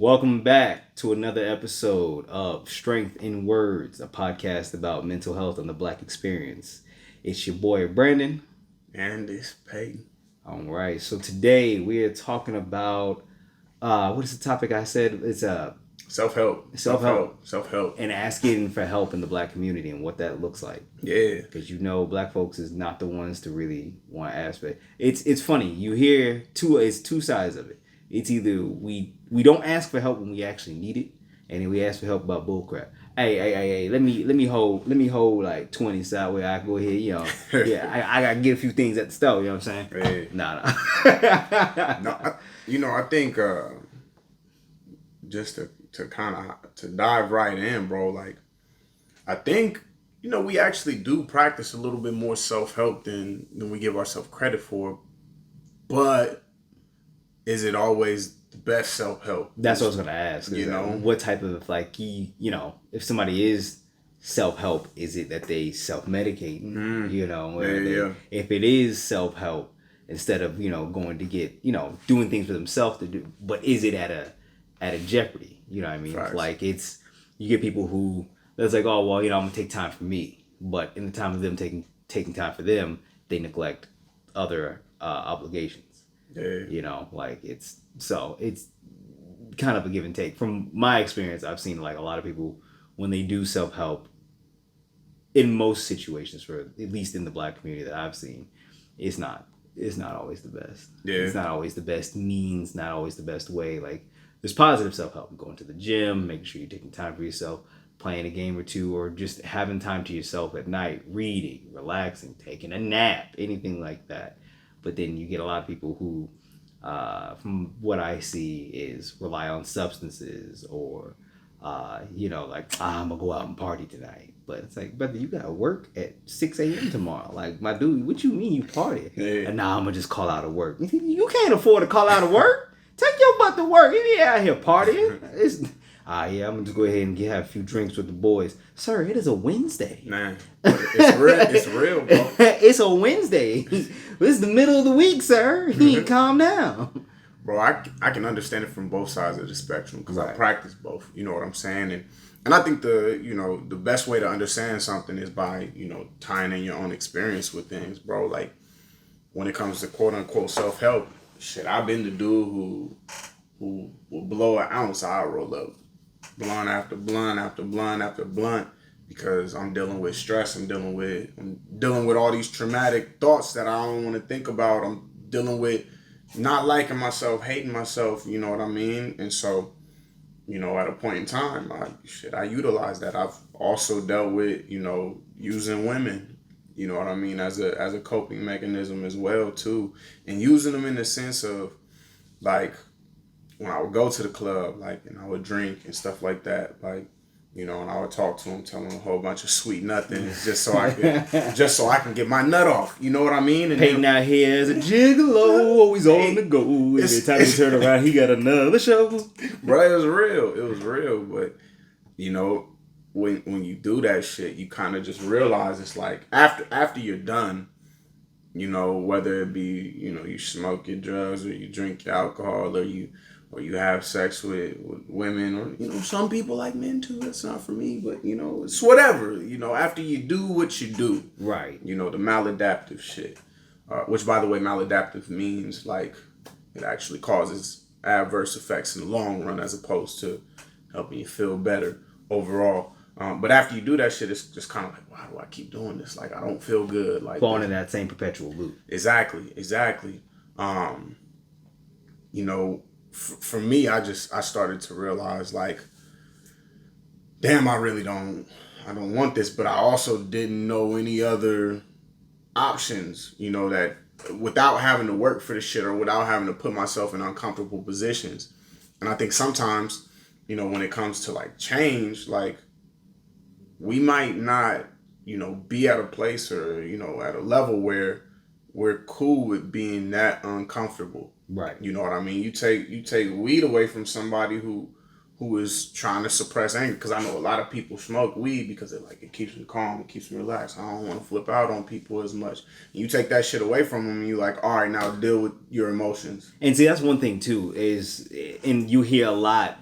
Welcome back to another episode of Strength in Words, a podcast about mental health and the Black experience. It's your boy Brandon. And it's Payton. All right, so today we are talking about what is the topic I said? It's Self-help. Self-help. and asking for help in the Black community and what that looks like. Yeah. Because Black folks is not the ones to really want to ask for it. It's funny. You hear it's two sides of it. It's either we don't ask for help when we actually need it, and then we ask for help about bullcrap. Hey, let me hold like 20 side where I go ahead, I gotta get a few things at the store, you know what I'm saying? Hey. Nah. I think just to kind of to dive right in, bro, like I think we actually do practice a little bit more self-help than we give ourselves credit for. But is it always the best self-help? That's what I was gonna ask. What type of if somebody is self-help, is it that they self-medicating? If it is self-help, instead of going to get doing things for themselves to do, but is it at a jeopardy? You know what I mean? Facts. Like you get people who that's like, oh well, I'm gonna take time for me, but in the time of them taking time for them, they neglect other obligations. Yeah. It's kind of a give and take. From my experience, I've seen like a lot of people when they do self-help in most situations, for at least in the Black community that I've seen, it's not always the best. Yeah. It's not always the best means, not always the best way. Like there's positive self-help, going to the gym, making sure you're taking time for yourself, playing a game or two, or just having time to yourself at night, reading, relaxing, taking a nap, anything like that. But then you get a lot of people who, from what I see, is rely on substances or, I'm going to go out and party tonight. But it's like, brother, you got to work at 6 a.m. tomorrow. Like, my dude, what you mean you party? Yeah. And now I'm going to just call out of work. You can't afford to call out of work. Take your butt to work. You ain't out here partying. I'm going to just go ahead and have a few drinks with the boys. Sir, it is a Wednesday. Nah, it's real, bro. It's a Wednesday. It's the middle of the week, sir. He ain't calm down. Bro, I can understand it from both sides of the spectrum because Right. I practice both. You know what I'm saying? And I think the best way to understand something is by, tying in your own experience with things, bro. Like when it comes to quote unquote self-help, shit, I've been the dude who will blow an ounce, I'll roll up blunt after blunt after blunt after blunt because I'm dealing with stress. I'm dealing with all these traumatic thoughts that I don't want to think about. I'm dealing with not liking myself, hating myself, you know what I mean? And so, at a point in time, I utilize that. I've also dealt with, using women, you know what I mean, as a coping mechanism as well too. And using them in the sense of like when I would go to the club, like, and I would drink and stuff like that, like, and I would talk to him, tell him a whole bunch of sweet nothings just so I can get my nut off. You know what I mean? And Payton out here as a gigolo, always on the go. Every time he turn around, he got another show. Bro, it was real. It was real. But, when you do that shit, you kind of just realize it's like after you're done, whether it be, you smoke your drugs or you drink your alcohol or you have sex with women or, some people like men too. That's not for me, but, it's whatever. After you do what you do. Right. The maladaptive shit. Which, by the way, maladaptive means, like, it actually causes adverse effects in the long run as opposed to helping you feel better overall. But after you do that shit, it's just kind of like, why do I keep doing this? Like, I don't feel good. Like, falling in that same perpetual loop. Exactly. For me, I started to realize, like, damn, I don't want this, but I also didn't know any other options, that without having to work for the shit or without having to put myself in uncomfortable positions. And I think sometimes, when it comes to like change, like we might not, be at a place or, at a level where we're cool with being that uncomfortable. Right. You know what I mean? You take weed away from somebody who who is trying to suppress anger. Because I know a lot of people smoke weed because it keeps me calm, it keeps me relaxed. I don't want to flip out on people as much. You take that shit away from them, and you like, all right, now deal with your emotions. And see, that's one thing too is, and you hear a lot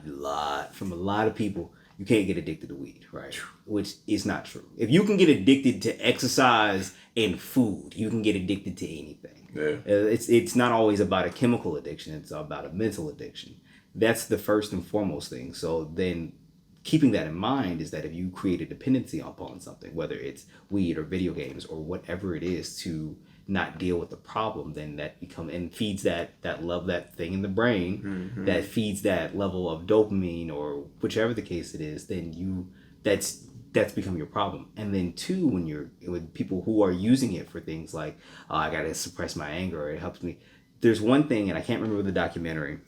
from a lot of people. You can't get addicted to weed, right? Which is not true. If you can get addicted to exercise and food, you can get addicted to anything. Yeah. It's not always about a chemical addiction. It's about a mental addiction. That's the first and foremost thing. So then keeping that in mind is that if you create a dependency upon something, whether it's weed or video games or whatever it is, to not deal with the problem, then that becomes and feeds that love, that thing in the brain that feeds that level of dopamine or whichever the case it is, then that's become your problem. And then two, when you're with people who are using it for things like, oh, I gotta suppress my anger, or it helps me. There's one thing, and I can't remember the documentary,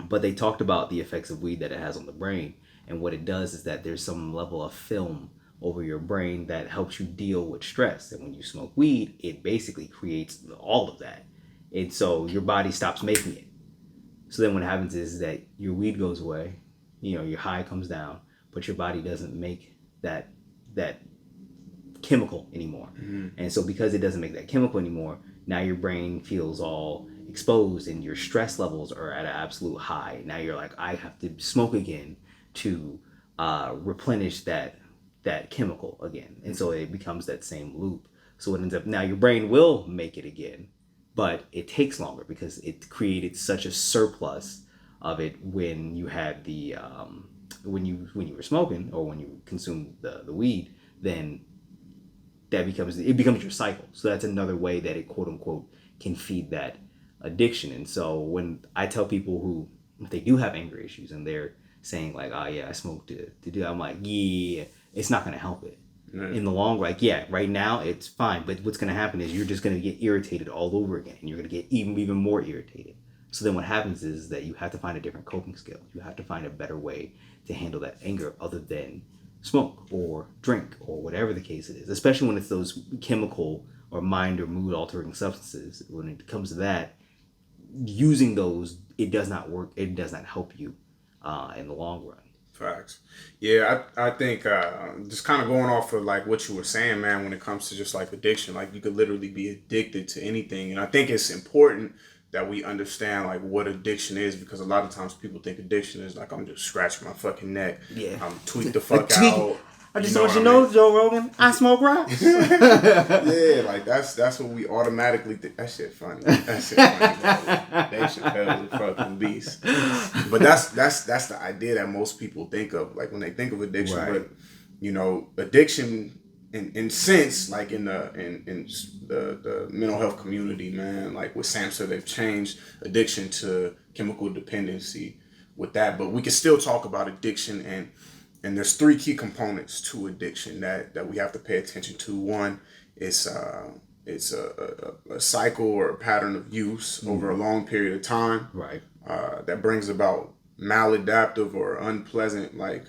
but they talked about the effects of weed that it has on the brain. And what it does is that there's some level of film over your brain that helps you deal with stress. And when you smoke weed, it basically creates all of that. And so your body stops making it. So then what happens is that your weed goes away, your high comes down, but your body doesn't make that chemical anymore. And so because it doesn't make that chemical anymore, now your brain feels all exposed and your stress levels are at an absolute high. Now you're like, I have to smoke again to replenish that chemical again. And so it becomes that same loop. So it ends up, now your brain will make it again, but it takes longer because it created such a surplus of it when you had the when you were smoking or when you consumed the weed. Then it becomes your cycle. So that's another way that it quote unquote can feed that addiction. And so when I tell people who, if they do have anger issues and they're saying like, oh yeah, I smoke to do that, I'm like, yeah, it's not going to help it. In the long run. Like, yeah, right now it's fine, but what's going to happen is you're just going to get irritated all over again, and you're going to get even more irritated. So then what happens is that you have to find a different coping skill. You have to find a better way to handle that anger other than smoke or drink or whatever the case it is, especially when it's those chemical or mind or mood altering substances. When it comes to that, using those, it does not work. It does not help you in the long run. Facts. Yeah, I think just kind of going off of like what you were saying, man, when it comes to just like addiction, like you could literally be addicted to anything. And I think it's important that we understand like what addiction is, because a lot of times people think addiction is like, I'm just scratching my fucking neck. Yeah. I'm tweak the fuck out. I just want you to know, Joe Rogan, I smoke rocks. Yeah, like that's what we automatically think. That shit funny. That shit funny, bro. Dave Chappelle is a fucking beast. But that's the idea that most people think of, like when they think of addiction. Right. But addiction in sense, like in the mental health community, man, like with SAMHSA, they've changed addiction to chemical dependency with that. But we can still talk about addiction, and there's three key components to addiction that we have to pay attention to. One is it's a cycle or a pattern of use over a long period of time. Right. That brings about maladaptive or unpleasant like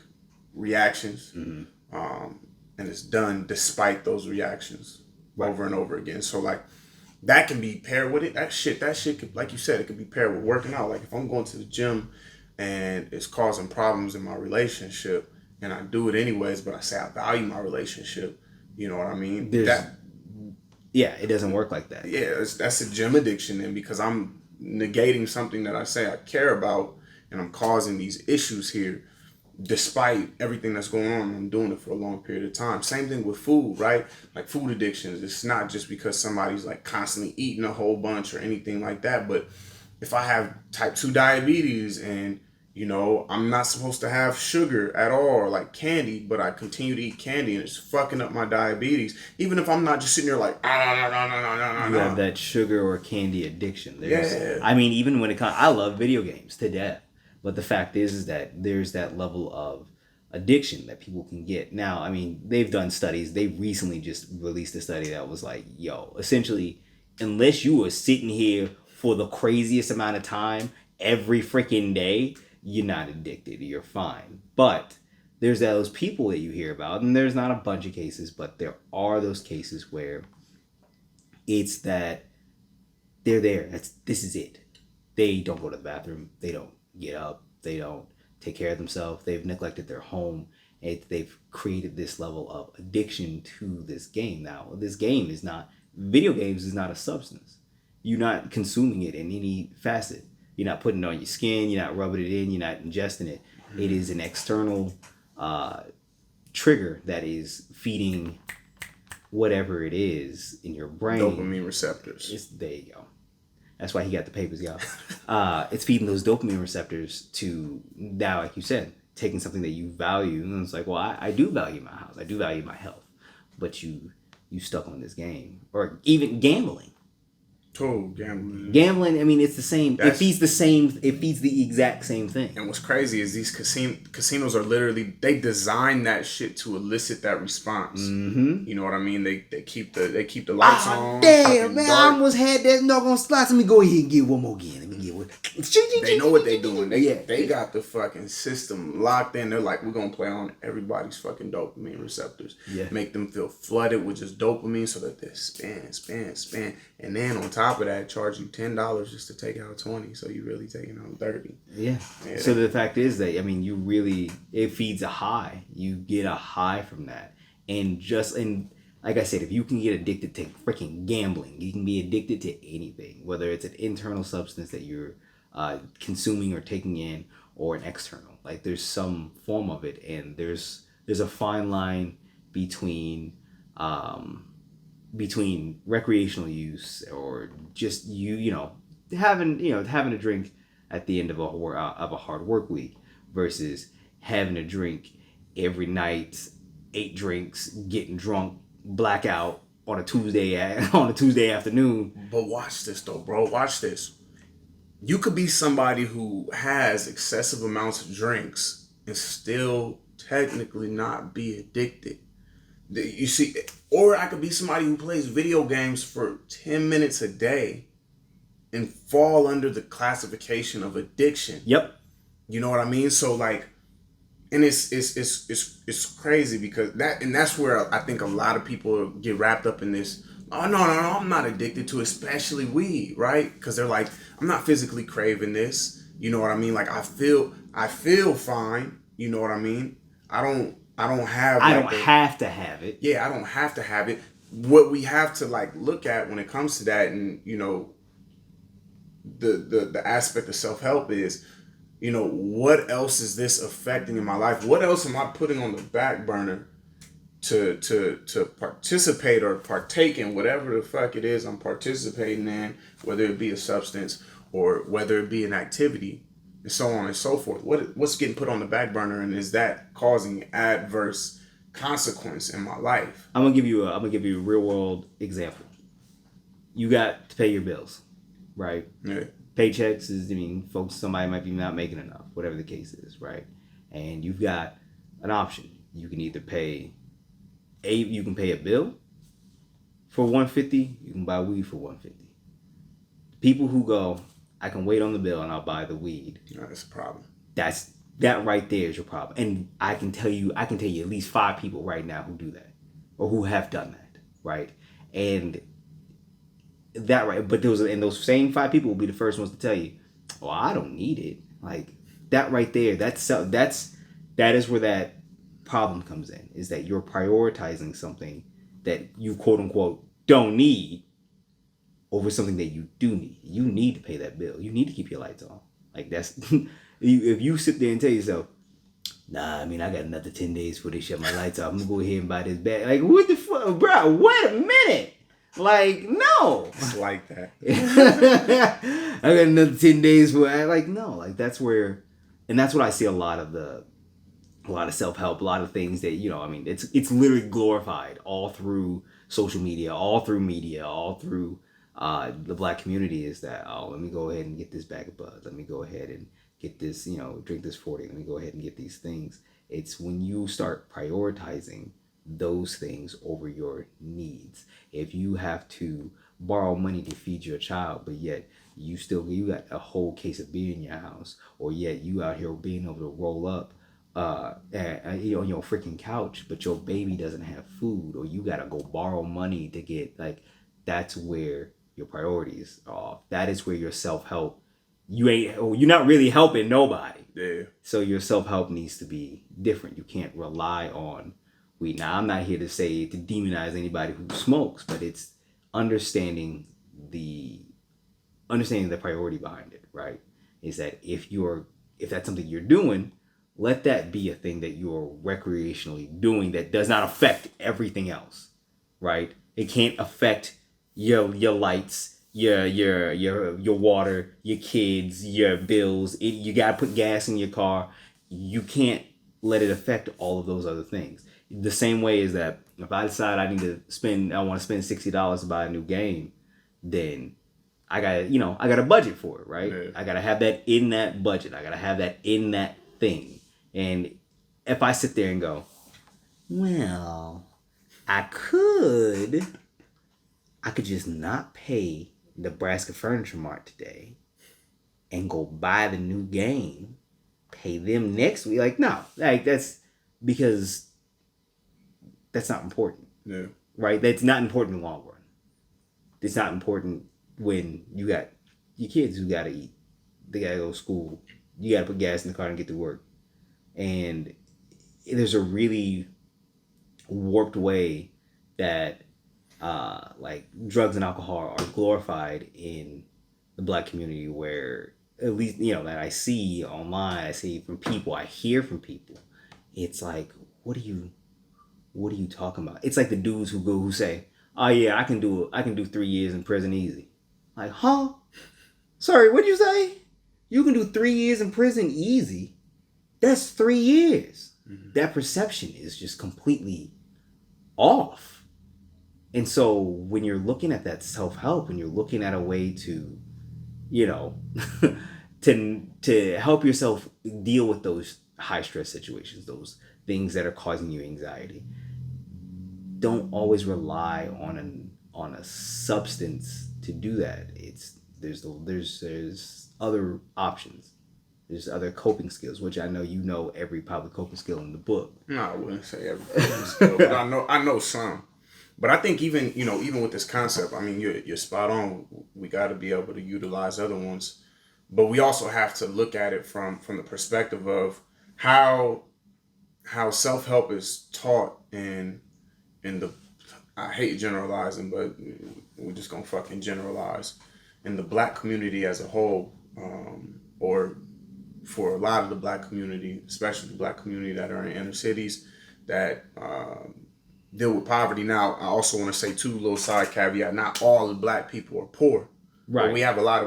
reactions. And it's done despite those reactions over and over again. So like that can be paired with it. That shit could, like you said, it could be paired with working out. Like if I'm going to the gym and it's causing problems in my relationship, and I do it anyways, but I say I value my relationship. You know what I mean? Yeah, it doesn't work like that. Yeah, that's a gym addiction then, because I'm negating something that I say I care about, and I'm causing these issues here despite everything that's going on. I'm doing it for a long period of time. Same thing with food, right? Like food addictions. It's not just because somebody's like constantly eating a whole bunch or anything like that, but if I have type 2 diabetes and I'm not supposed to have sugar at all or like candy, but I continue to eat candy and it's fucking up my diabetes. Even if I'm not just sitting there like, You have that sugar or candy addiction. Yeah. I mean, even when it comes, I love video games to death. But the fact is that there's that level of addiction that people can get. Now, I mean, they've done studies. They recently just released a study that was like, yo, essentially, unless you were sitting here for the craziest amount of time every freaking day, you're not addicted. You're fine. But there's those people that you hear about, and there's not a bunch of cases, but there are those cases where it's that they're there. This is it. They don't go to the bathroom. They don't get up. They don't take care of themselves. They've neglected their home. They've created this level of addiction to this game. Now, this game is not, video games is not a substance. You're not consuming it in any facet. You're not putting it on your skin. You're not rubbing it in. You're not ingesting it. It is an external trigger that is feeding whatever it is in your brain. Dopamine receptors. There you go. That's why he got the papers, y'all. It's feeding those dopamine receptors to, now, like you said, taking something that you value. And it's like, well, I do value my house. I do value my health. But you stuck on this game. Or even gambling. Total gambling. Gambling, I mean, it's the same. It feeds the exact same thing. And what's crazy is these casinos are literally, they design that shit to elicit that response. Mm-hmm. You know what I mean? They keep the lights on. Damn, man, I almost had that doggone slots. Let me go ahead and get one more again. Let me get one. They know what they're doing. They got the fucking system locked in. They're like, we're gonna play on everybody's fucking dopamine receptors. Yeah. Make them feel flooded with just dopamine so that they spin. And then on top of that, charge you $10 just to take out 20. So you really taking out 30. Yeah. So the fact is that, I mean, it feeds a high. You get a high from that. And like I said, if you can get addicted to freaking gambling, you can be addicted to anything, whether it's an internal substance that you're consuming or taking in, or an external. Like, there's some form of it, and there's a fine line between recreational use or just having a drink at the end of a hard work week versus having a drink every night, 8 drinks, getting drunk, blackout on a Tuesday afternoon. But watch this though, bro. Watch this. You could be somebody who has excessive amounts of drinks and still technically not be addicted. You see, or I could be somebody who plays video games for 10 minutes a day and fall under the classification of addiction. Yep. You know what I mean? So like, and it's crazy because that's where I think a lot of people get wrapped up in this. Oh, no, I'm not addicted to especially weed, right? Because they're like, I'm not physically craving this. You know what I mean? Like, I feel fine. You know what I mean? I don't have Yeah, I don't have to have it. What we have to like look at when it comes to that, and the aspect of self-help is, what else is this affecting in my life? What else am I putting on the back burner to participate or partake in whatever the fuck it is I'm participating in, whether it be a substance or whether it be an activity, and so on and so forth. What's getting put on the back burner, and is that causing adverse consequence in my life? I'm gonna give you a real world example. You got to pay your bills, right? Yeah. Paychecks folks, somebody might be not making enough, whatever the case is, right? And you've got an option. You can either pay a bill for $150. You can buy weed for $150. People who go, I can wait on the bill and I'll buy the weed. That's a problem. That right there is your problem. And I can tell you at least 5 people right now who do that, or who have done that, right? And that right, but those same 5 people will be the first ones to tell you, "Oh, I don't need it." Like, that right there, that is where that problem comes in, is that you're prioritizing something that you quote unquote don't need over something that you do need. You need to pay that bill. You need to keep your lights on. Like, that's if you sit there and tell yourself, nah, I got another 10 days before they shut my lights off, I'm gonna go ahead and buy this bag. Like, what the fuck, bro? Wait a minute. Like, no. It's like that. I got another 10 days for no. Like, that's where, and that's what I see a lot of self-help, a lot of things that, it's literally glorified all through social media, all through media, all through the Black community, is that, let me go ahead and get this bag of bud. Let me go ahead and get this, drink this 40. Let me go ahead and get these things. It's when you start prioritizing those things over your needs. If you have to borrow money to feed your child, but yet you got a whole case of beer in your house, or yet you out here being able to roll up on your freaking couch, but your baby doesn't have food, or you gotta go borrow money to get, like, that's where your priorities are off. That is where your self-help you're not really helping nobody. Yeah. So your self-help needs to be different. You can't rely on weed. Now, I'm not here to say to demonize anybody who smokes, but it's understanding the priority behind it, right? Is that if that's something you're doing, let that be a thing that you're recreationally doing that does not affect everything else, right? It can't affect your lights, your water, your kids, your bills. You gotta put gas in your car. You can't let it affect all of those other things. The same way is that if I decide I want to spend $60 to buy a new game, then I got a budget for it, right? Yeah. I gotta have that in that budget. I gotta have that in that thing. And if I sit there and go, well, I could just not pay Nebraska Furniture Mart today and go buy the new game, pay them next week. Like, no, like that's because that's not important. Yeah. Right? That's not important in the long run. It's not important when you got your kids who gotta eat. They gotta go to school. You gotta put gas in the car and get to work. And there's a really warped way that like drugs and alcohol are glorified in the black community, where at least that I see online, I see from people, I hear from people. It's like, what are you talking about? It's like the dudes who say, oh yeah, I can do 3 years in prison easy. Like, huh? Sorry, what'd you say? You can do 3 years in prison easy? That's 3 years. Mm-hmm. That perception is just completely off. And so when you're looking at that self-help and you're looking at a way to, to help yourself deal with those high stress situations, those things that are causing you anxiety, don't always rely on a substance to do that. There's other options. There's other coping skills, which I know every probably coping skill in the book. No, I wouldn't say every coping skill, but I know some. But I think even with this concept, I mean, you're spot on. We got to be able to utilize other ones, but we also have to look at it from the perspective of how self-help is taught in the, I hate generalizing, but we're just gonna fucking generalize, in the black community as a whole, or for a lot of the black community, especially the black community that are in inner cities that deal with poverty. Now, I also want to say too, little side caveat: not all the black people are poor, right? But we have a lot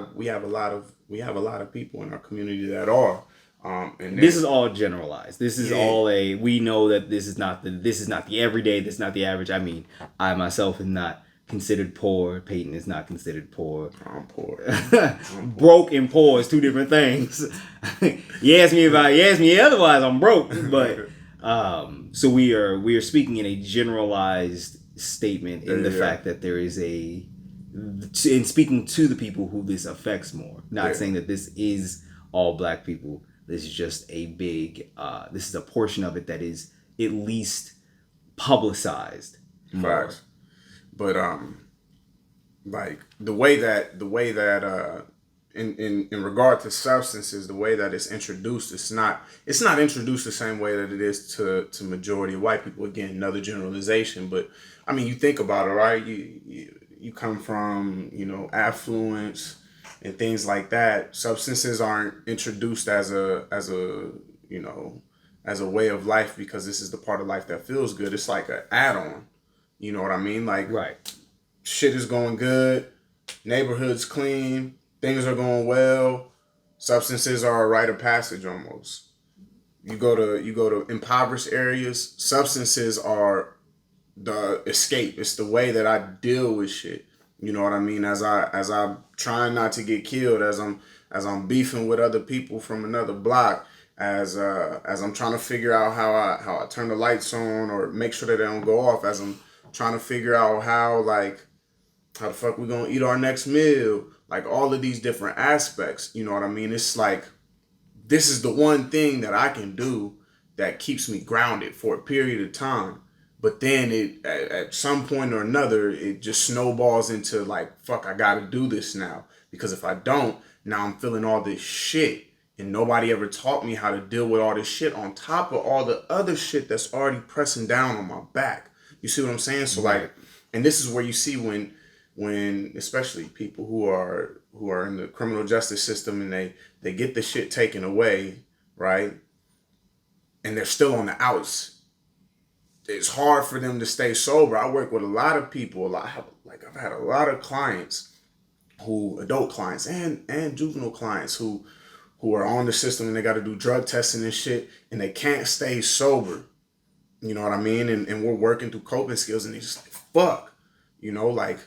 of people in our community that are. And this is all generalized. This is all we know that this is not the everyday, this is not the average. I mean, I myself am not considered poor. Payton is not considered poor. I'm poor. Broke and poor is two different things. You ask me otherwise, I'm broke. But so we are speaking in a generalized statement in the fact that there is in speaking to the people who this affects more. Not saying that this is all black people. This is just a big, this is a portion of it that is at least publicized. Facts. But like the way that in regard to substances, the way that it's introduced, it's not introduced the same way that it is to majority of white people. Again, another generalization, but I mean, you think about it, right? You come from affluence and things like that. Substances aren't introduced as a way of life because this is the part of life that feels good. It's like an add-on. You know what I mean? Like, right. Shit is going good. Neighborhood's clean. Things are going well. Substances are a rite of passage almost. You go to impoverished areas. Substances are the escape. It's the way that I deal with shit. You know what I mean? As I'm trying not to get killed, as I'm beefing with other people from another block, as I'm trying to figure out how I turn the lights on or make sure that they don't go off, as I'm trying to figure out how the fuck we gonna eat our next meal, like all of these different aspects. You know what I mean? It's like, this is the one thing that I can do that keeps me grounded for a period of time. But then it, at some point or another, it just snowballs into like, fuck, I gotta do this now. Because if I don't, Now I'm feeling all this shit. And nobody ever taught me how to deal with all this shit on top of all the other shit that's already pressing down on my back. You see what I'm saying? So like, and this is where you see when especially people who are in the criminal justice system and they get the shit taken away, right? And they're still on the outs. It's hard for them to stay sober. I work with a lot of people. I've had a lot of clients adult clients and juvenile clients who are on the system and they got to do drug testing and shit and they can't stay sober. You know what I mean? And we're working through coping skills and it's just like, fuck, like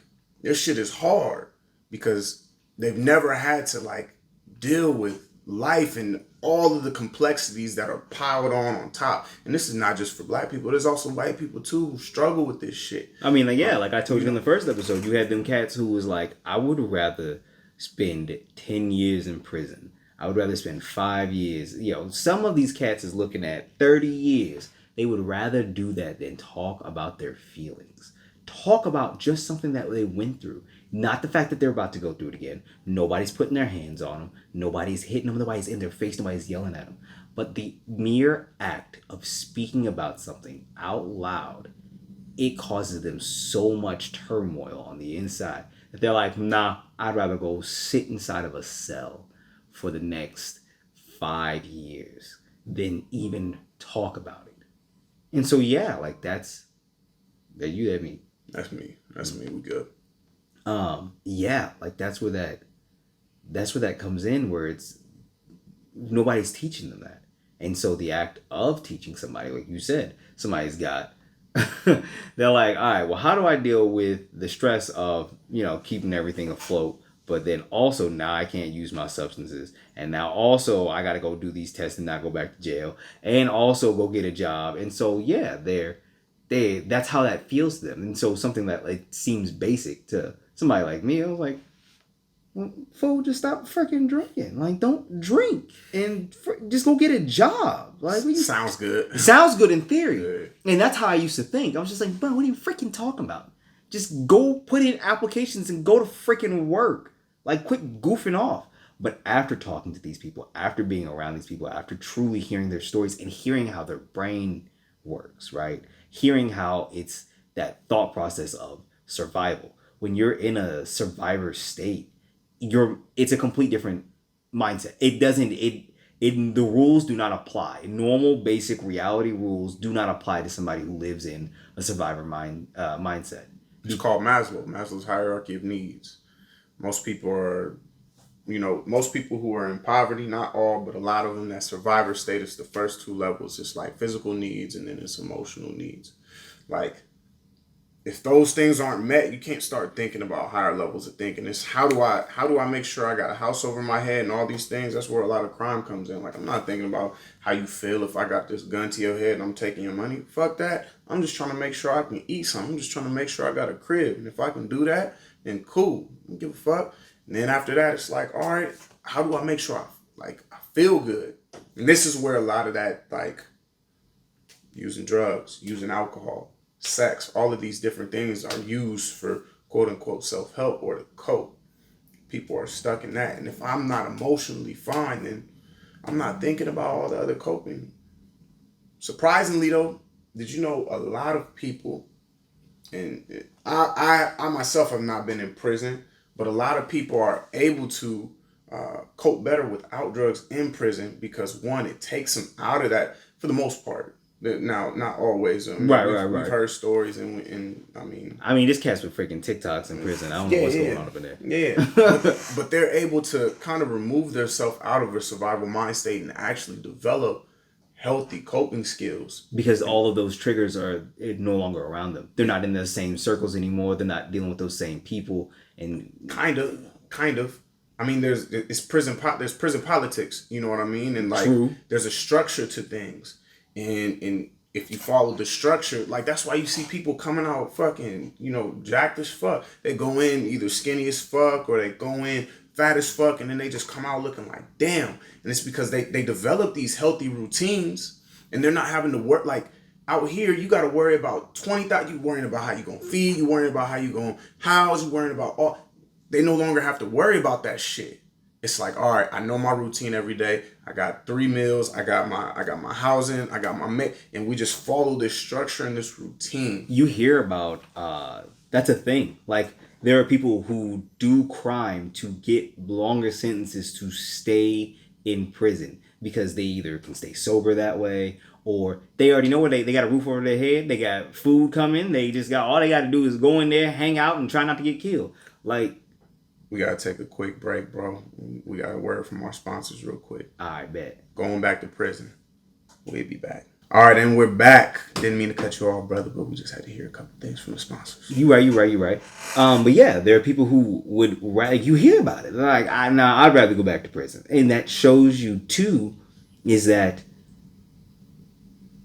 this shit is hard because they've never had to like deal with life and all of the complexities that are piled on top. And this is not just for black people. There's also white people too who struggle with this shit. I mean, like I told you in the first episode, you had them cats who was like, I would rather spend 10 years in prison. I would rather spend 5 years. Some of these cats is looking at 30 years. They would rather do that than talk about their feelings. Talk about just something that they went through. Not the fact that they're about to go through it again. Nobody's putting their hands on them. Nobody's hitting them. Nobody's in their face. Nobody's yelling at them. But the mere act of speaking about something out loud, it causes them so much turmoil on the inside that they're like, nah, I'd rather go sit inside of a cell for the next 5 years than even talk about it. And so, yeah, like that's you, that me. That's me. We good. Yeah, like that's where that comes in, where it's nobody's teaching them that. And so the act of teaching somebody, like you said, somebody's got they're like, all right, well, how do I deal with the stress of, keeping everything afloat, but then also now I can't use my substances, and now also I got to go do these tests and not go back to jail, and also go get a job. And so yeah, that's how that feels to them. And so something that like seems basic to somebody like me, I was like, well, fool, just stop freaking drinking. Like, don't drink and just go get a job. Like, sounds good. Sounds good in theory. Yeah. And that's how I used to think. I was just like, bro, what are you freaking talking about? Just go put in applications and go to freaking work. Like, quit goofing off. But after talking to these people, after being around these people, after truly hearing their stories and hearing how their brain works, right? Hearing how it's that thought process of survival. When you're in a survivor state, it's a complete different mindset. The rules do not apply. Normal basic reality rules do not apply to somebody who lives in a survivor mindset. It's called Maslow's hierarchy of needs. Most people who are in poverty, not all, but a lot of them, that survivor status, the first two levels, it's like physical needs and then it's emotional needs. Like, if those things aren't met, you can't start thinking about higher levels of thinking. It's how do I make sure I got a house over my head and all these things. That's where a lot of crime comes in. Like, I'm not thinking about how you feel if I got this gun to your head and I'm taking your money. Fuck that. I'm just trying to make sure I can eat something. I'm just trying to make sure I got a crib. And if I can do that, then cool. I don't give a fuck. And then after that, it's like, all right, how do I make sure I feel good? And this is where a lot of that, like, using drugs, using alcohol, sex, all of these different things are used for quote unquote self-help or to cope. People are stuck in that. And if I'm not emotionally fine, then I'm not thinking about all the other coping. Surprisingly though, did you know a lot of people, and I myself have not been in prison, but a lot of people are able to cope better without drugs in prison because, one, it takes them out of that for the most part. Now, not always. We've heard stories, and I mean, this cat's with freaking TikToks in prison. I don't know what's going on over there. Yeah, but they're able to kind of remove themselves out of a survival mind state and actually develop healthy coping skills because all of those triggers are no longer around them. They're not in the same circles anymore. They're not dealing with those same people, and kind of. I mean, there's prison politics. You know what I mean? And like, True. There's a structure to things. And if you follow the structure, like that's why you see people coming out fucking, jacked as fuck. They go in either skinny as fuck or they go in fat as fuck and then they just come out looking like damn. And it's because they develop these healthy routines and they're not having to work. Like out here, you got to worry about 20,000. You worrying about how you going to feed. You worrying about how you going to house. You worrying about all. They no longer have to worry about that shit. it's like, all right, I know my routine every day. I got 3 meals. I got my housing. I got my and we just follow this structure and this routine. You hear about that's a thing. Like there are people who do crime to get longer sentences to stay in prison because they either can stay sober that way or they already know what they got a roof over their head, they got food coming, they just got all they got to do is go in there, hang out, and try not to get killed. Like, we gotta take a quick break, bro. We got a word from our sponsors real quick. I bet. Going back to prison. We'll be back. All right, and we're back. Didn't mean to cut you off, brother, but we just had to hear a couple things from the sponsors. You right. But yeah, there are people who would you hear about it. Like, I'd rather go back to prison, and that shows you too, is that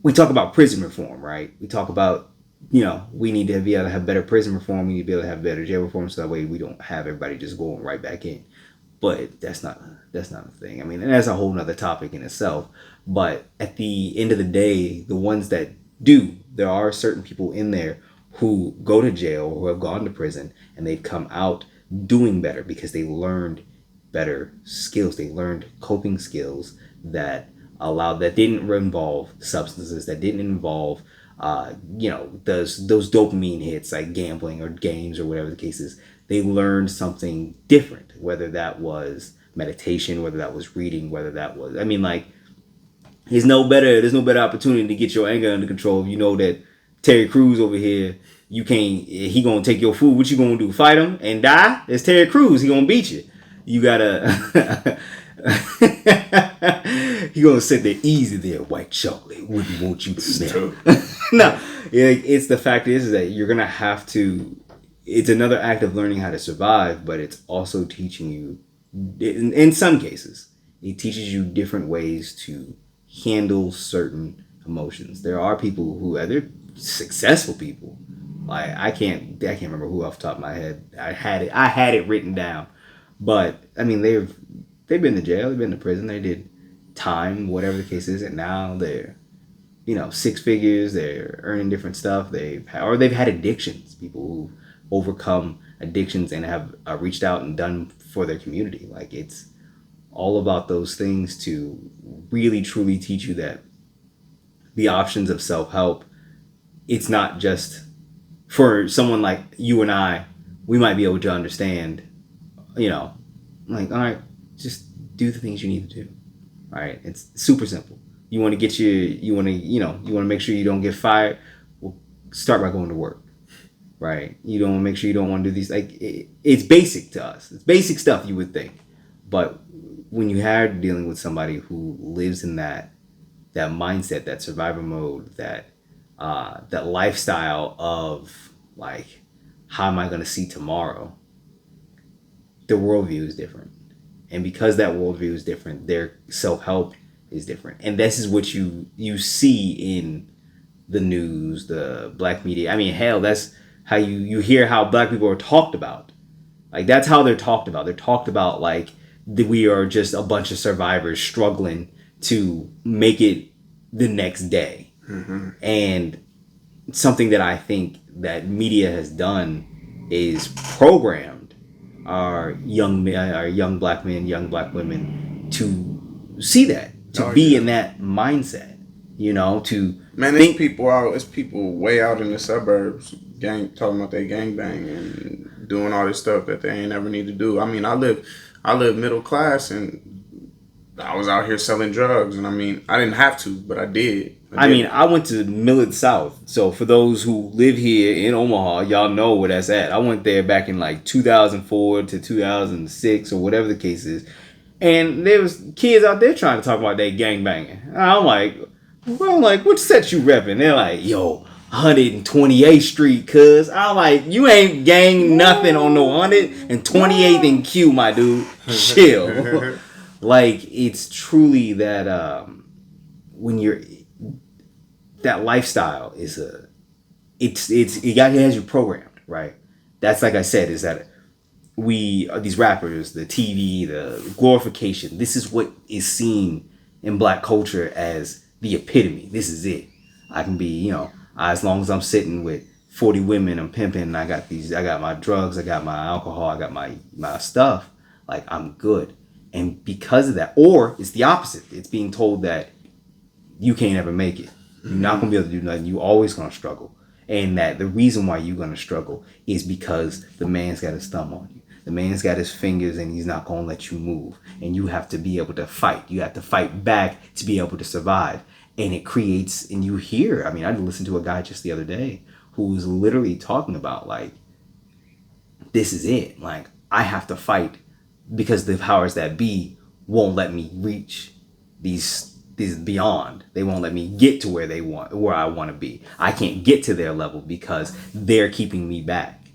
we talk about prison reform, right? We talk about we need to be able to have better prison reform. We need to be able to have better jail reform, so that way we don't have everybody just going right back in. But that's not a thing. I mean, and that's a whole nother topic in itself. But at the end of the day, the ones that do, there are certain people in there who go to jail or who have gone to prison and they've come out doing better because they learned better skills. They learned coping skills that didn't involve substances, that didn't involve those dopamine hits like gambling or games or whatever the case is. They learned something different, whether that was meditation, whether that was reading, whether that was, there's no better opportunity to get your anger under control if you know that Terry Crews over here, he gonna take your food. What you gonna do? Fight him and die? It's Terry Crews. He gonna beat you. You gotta, he gonna sit there easy there, white chocolate. Wouldn't want you to smell. No, it's the fact is that you're gonna have to. It's another act of learning how to survive, but it's also teaching you, in some cases, it teaches you different ways to handle certain emotions. There are people who they're successful people. Like I can't remember who off the top of my head. I had it written down, but I mean they've been to jail, they've been to prison, they did time, whatever the case is, and now they're six figures. They're earning different stuff. They've had addictions. People who overcome addictions and have reached out and done for their community. Like it's all about those things to really truly teach you that the options of self-help, it's not just for someone like you and I. We might be able to understand, like, all right, just do the things you need to do. All right, it's super simple. You want to you want to make sure you don't get fired. Well, start by going to work. Right? You don't want to make sure you don't want to do these. Like it's basic to us. It's basic stuff you would think, but when you are dealing with somebody who lives in that mindset, that survivor mode, that lifestyle of like, how am I going to see tomorrow? Their worldview is different, and because that worldview is different, their self-help is different, and this is what you see in the news, the black media. I mean, hell, that's how you hear how black people are talked about. Like that's how they're talked about. They're talked about like we are just a bunch of survivors struggling to make it the next day. Mm-hmm. And something that I think that media has done is programmed our young black men, young black women to see that, to be in that mindset. There's people out. It's people way out in the suburbs, talking about they gangbang and doing all this stuff that they ain't ever need to do. I mean, I live middle class, and I was out here selling drugs, and I mean, I didn't have to, but I did. I went to Millard South. So for those who live here in Omaha, y'all know where that's at. I went there back in like 2004 to 2006 or whatever the case is, and there was kids out there trying to talk about they gangbanging. And I'm like, what set you repping? They're like, yo, 128th Street, cuz. I'm like, you ain't gang nothing on no 128th and Q, my dude. Chill. Like, it's truly that when you're that lifestyle is it has you programmed, right? That's like I said, is that these rappers, the TV, the glorification, this is what is seen in black culture as the epitome. This is it. I can be, as long as I'm sitting with 40 women, I'm pimping, I got my drugs, I got my alcohol, I got my stuff, like I'm good. And because of that, or it's the opposite. It's being told that you can't ever make it. You're not going to be able to do nothing. You're always going to struggle. And that the reason why you're going to struggle is because the man's got his thumb on you. The man's got his fingers and he's not going to let you move. And you have to be able to fight. You have to fight back to be able to survive. And it creates, and you hear, I mean, I listened to a guy just the other day who was literally talking about, like, this is it. Like, I have to fight because the powers that be won't let me reach these beyond. They won't let me get to where I want to be. I can't get to their level because they're keeping me back.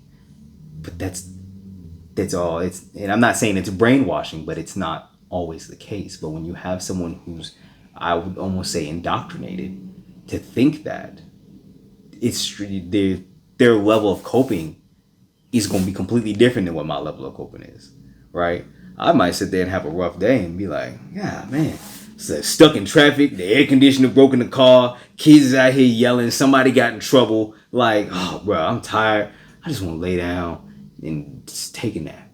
But that's all. And I'm not saying it's brainwashing, but it's not always the case. But when you have someone who's, I would almost say, indoctrinated to think that it's their level of coping is going to be completely different than what my level of coping is, right? I might sit there and have a rough day and be like, yeah, man, stuck in traffic, the air conditioner broke in the car, kids is out here yelling, somebody got in trouble, like, oh, bro, I'm tired. I just want to lay down and just take a nap.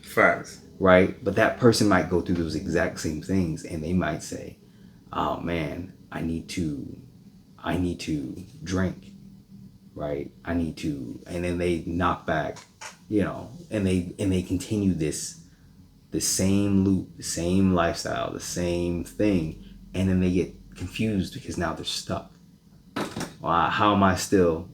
Facts. Right? But that person might go through those exact same things and they might say, oh, man, I need to drink. Right, I need to, and then they knock back, and they continue the same loop, the same lifestyle, the same thing, and then they get confused because now they're stuck. Well, how am I still?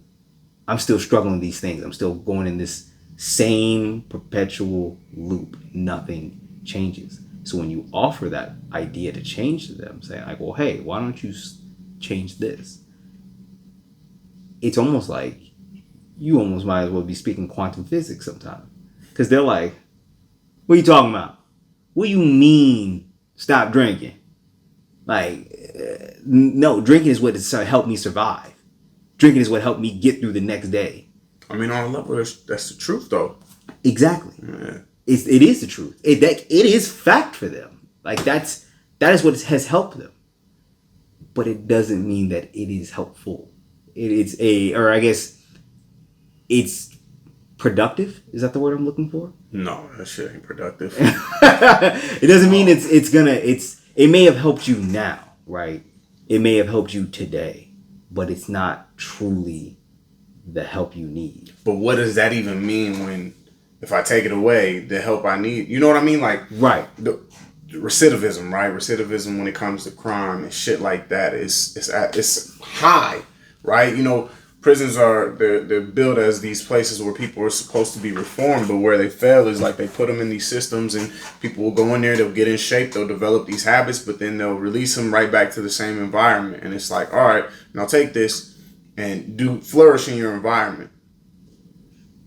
I'm still struggling with these things. I'm still going in this same perpetual loop. Nothing changes. So when you offer that idea to change to them, saying like, well, hey, why don't you change this? It's almost like you almost might as well be speaking quantum physics sometimes. Because they're like, what are you talking about? What do you mean stop drinking? Like, no, drinking is what has helped me survive. Drinking is what helped me get through the next day. I mean, on a level, that's the truth, though. Exactly. Yeah. It is the truth. It is fact for them. Like, that is what has helped them. But it doesn't mean that it is helpful. It's productive. Is that the word I'm looking for? No, that shit ain't productive. It doesn't mean it may have helped you now, right? It may have helped you today, but it's not truly the help you need. But what does that even mean when, if I take it away, the help I need? You know what I mean? Like, right. The recidivism, right? Recidivism when it comes to crime and shit like that is high. Right, prisons they're built as these places where people are supposed to be reformed, but where they fail is like they put them in these systems and people will go in there, they'll get in shape, they'll develop these habits, but then they'll release them right back to the same environment. And it's like, all right, now take this and flourish in your environment.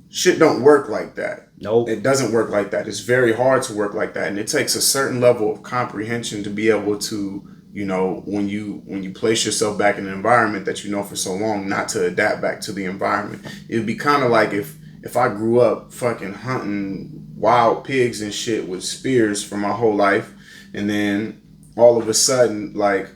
Shit don't work like that. Nope. It doesn't work like that. It's very hard to work like that, and it takes a certain level of comprehension to be able to, when you place yourself back in an environment that you know for so long, not to adapt back to the environment. It'd be kind of like if I grew up fucking hunting wild pigs and shit with spears for my whole life, and then all of a sudden, like,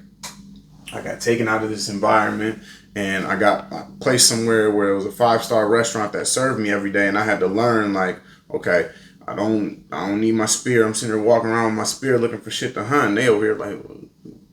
I got taken out of this environment and I got placed somewhere where it was a 5-star restaurant that served me every day, and I had to learn, like, okay, I don't need my spear. I'm sitting there walking around with my spear looking for shit to hunt. And they over here like,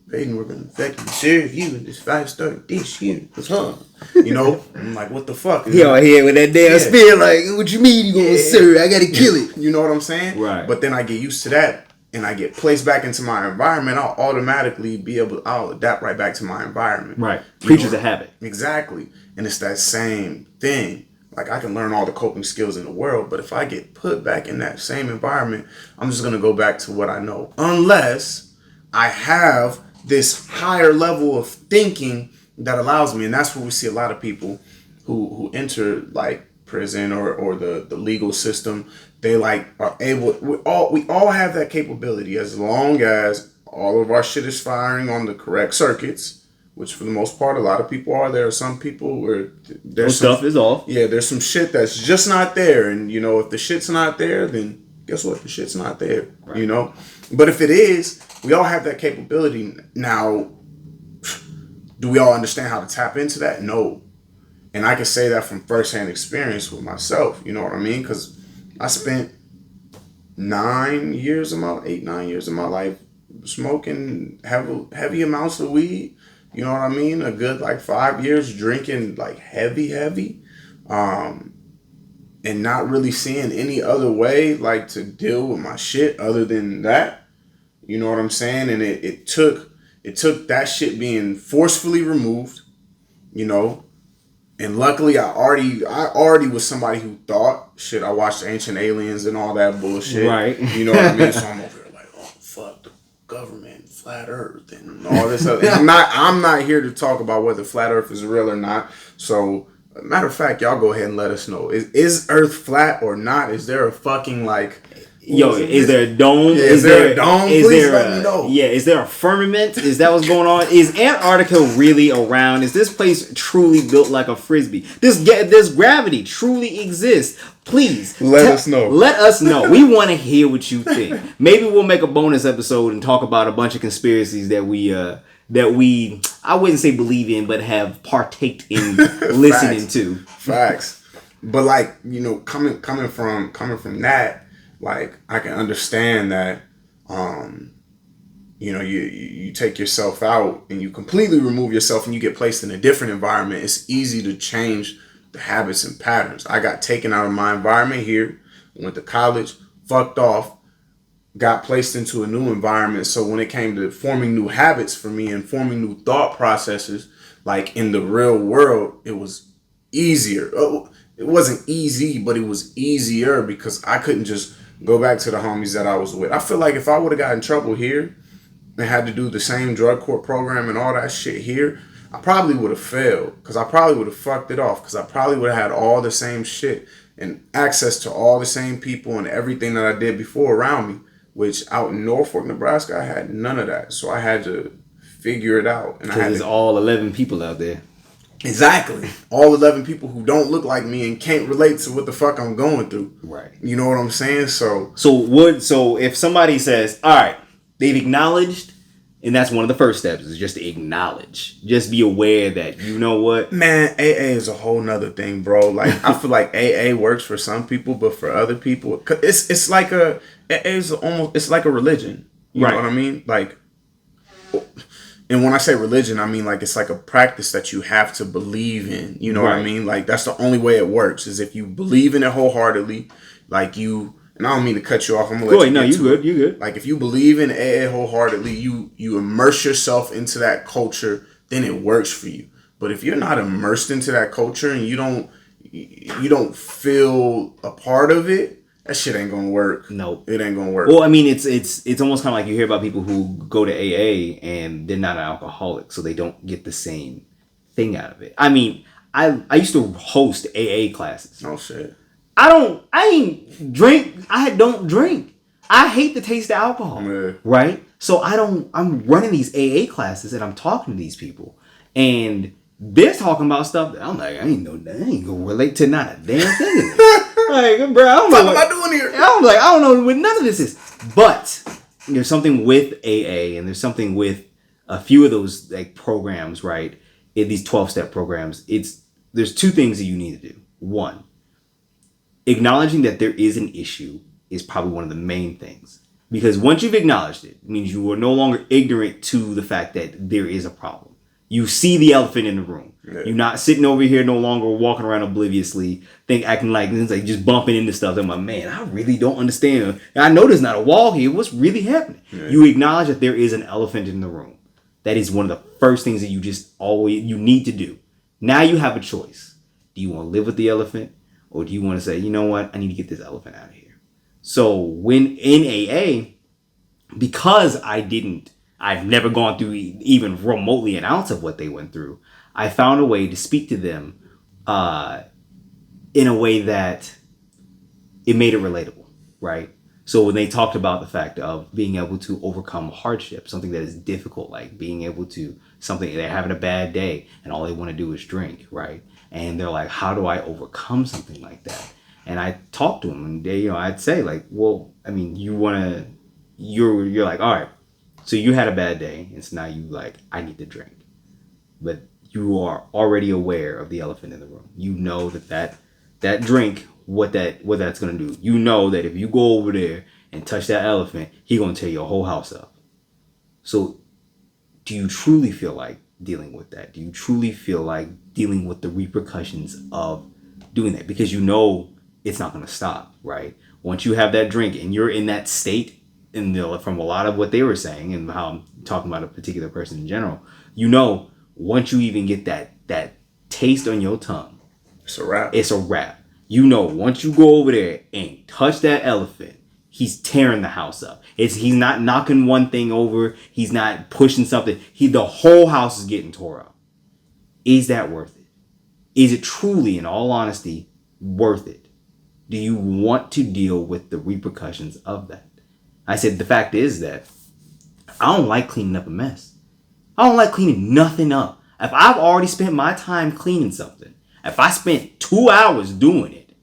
Payton, we're going to effectively serve you in this 5-star dish here. I'm like, what the fuck? He out here with that damn spear, like, what you mean you going to serve? I got to kill it. You know what I'm saying? Right. But then I get used to that and I get placed back into my environment. I'll automatically I'll adapt right back to my environment. Right. Creatures of habit. Exactly. And it's that same thing. Like, I can learn all the coping skills in the world, but if I get put back in that same environment, I'm just going to go back to what I know. Unless I have this higher level of thinking that allows me, and that's where we see a lot of people who enter like prison or the legal system. They like are able. We all have that capability as long as all of our shit is firing on the correct circuits, which for the most part a lot of people are. There are some people where there's stuff is off. Yeah, there's some shit that's just not there, and if the shit's not there, then guess what? The shit's not there. Right. But if it is, we all have that capability. Now, do we all understand how to tap into that? No. And I can say that from firsthand experience with myself. You know what I mean? Because I spent 8, 9 years of my life smoking heavy amounts of weed. You know what I mean? A good like 5 years drinking like heavy, um, and not really seeing any other way like to deal with my shit other than that. You know what I'm saying? And it took that shit being forcefully removed. You know, and luckily, I already was somebody who thought shit. I watched Ancient Aliens and all that bullshit. Right. You know what I mean? So I'm over here like, oh fuck the government, flat Earth, and all this other. And I'm not here to talk about whether flat Earth is real or not. So, matter of fact, y'all go ahead and let us know. Is Earth flat or not? Is there a fucking like? Yo, is there a dome? Yeah, is there a dome? Please let me know. Yeah, is there a firmament? Is that what's going on? Is Antarctica really around? Is this place truly built like a frisbee? Does gravity truly exist? Please let us know. Let us know. We want to hear what you think. Maybe we'll make a bonus episode and talk about a bunch of conspiracies that we I wouldn't say believe in, but have partaked in listening to. Facts. But like, you know, coming from that. Like, I can understand that, you know, you take yourself out and you completely remove yourself and you get placed in a different environment. It's easy to change the habits and patterns. I got taken out of my environment here, went to college, fucked off, got placed into a new environment. So when it came to forming new habits for me and forming new thought processes, like in the real world, it was easier. It wasn't easy, but it was easier because I couldn't just go back to the homies that I was with. I feel like if I would have got in trouble here and had to do the same drug court program and all that shit here, I probably would have failed because I probably would have fucked it off because I probably would have had all the same shit and access to all the same people and everything that I did before around me, which out in Norfolk, Nebraska, I had none of that. So I had to figure it out. And there's all 11 people out there. Exactly. All 11 people who don't look like me and can't relate to what the fuck I'm going through. Right. You know what I'm saying? So if somebody says, all right, they've acknowledged, and that's one of the first steps is just to acknowledge. Just be aware that, you know what? Man, AA is a whole nother thing, bro. Like, I feel like AA works for some people, but for other people, it's like it's like a religion. You know what I mean? Like, and when I say religion, I mean like it's like a practice that you have to believe in. You know what I mean? Like that's the only way it works is if you believe in it wholeheartedly. Like you, and I don't mean to cut you off. I'm gonna let you. No, you good. You good. Like if you believe in AA wholeheartedly, you immerse yourself into that culture, then it works for you. But if you're not immersed into that culture and you don't feel a part of it, that shit ain't gonna work. Nope. It ain't gonna work. Well, I mean, it's almost kind of like you hear about people who go to AA and they're not an alcoholic, so they don't get the same thing out of it. I mean, I used to host AA classes. Oh shit. I ain't drink. I don't drink. I hate the taste of alcohol. Yeah. Right? So I'm running these AA classes and I'm talking to these people and they're talking about stuff that I'm like, I ain't gonna relate to not a damn thing. Like, bro, I don't know what am I doing here? I'm like, I don't know what none of this is. But there's something with AA and there's something with a few of those like programs, right? In these 12-step programs, there's two things that you need to do. One, acknowledging that there is an issue is probably one of the main things. Because once you've acknowledged it means you are no longer ignorant to the fact that there is a problem. You see the elephant in the room. Yeah. You're not sitting over here no longer walking around obliviously, acting like it's like just bumping into stuff. I'm like, man, I really don't understand. I know there's not a wall here. What's really happening? Yeah. You acknowledge that there is an elephant in the room. That is one of the first things that you need to do. Now you have a choice. Do you want to live with the elephant? Or do you want to say, you know what? I need to get this elephant out of here. So when in AA, because I've never gone through even remotely an ounce of what they went through, I found a way to speak to them in a way that it made it relatable, right? So when they talked about the fact of being able to overcome hardship, something that is difficult, like being able to, something they're having a bad day and all they want to do is drink, right? And they're like, how do I overcome something like that? And I talked to them and they, I'd say like, well, I mean, you're like, all right, so you had a bad day and so now you like, I need to drink. But you are already aware of the elephant in the room. You know that drink, what that's going to do. You know that if you go over there and touch that elephant, he gonna tear your whole house up. So do you truly feel like dealing with that? Do you truly feel like dealing with the repercussions of doing that? Because you know it's not gonna stop, right? Once you have that drink and you're in that state, from a lot of what they were saying and how I'm talking about a particular person in general, you know, once you even get that taste on your tongue, it's a wrap. It's a wrap. You know, once you go over there and touch that elephant, he's tearing the house up. He's not knocking one thing over. He's not pushing something. The whole house is getting tore up. Is that worth it? Is it truly, in all honesty, worth it? Do you want to deal with the repercussions of that? I said, the fact is that I don't like cleaning up a mess. I don't like cleaning nothing up. If I've already spent my time cleaning something, if I spent 2 hours doing it,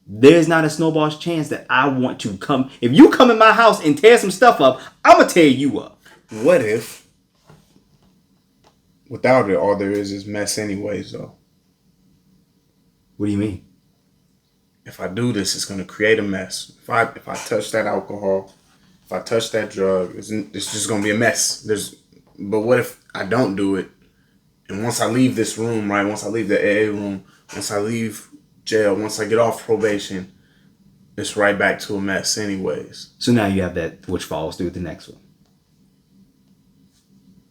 there's not a snowball's chance that I want to come. If you come in my house and tear some stuff up, I'm going to tear you up. What if, without it, all there is mess anyways, though? What do you mean? If I do this, it's going to create a mess. If I touch that alcohol, if I touch that drug, it's just going to be a mess. But what if I don't do it? And once I leave this room, right? Once I leave the AA room, once I leave jail, once I get off probation, it's right back to a mess anyways. So now you have that, which follows through with the next one.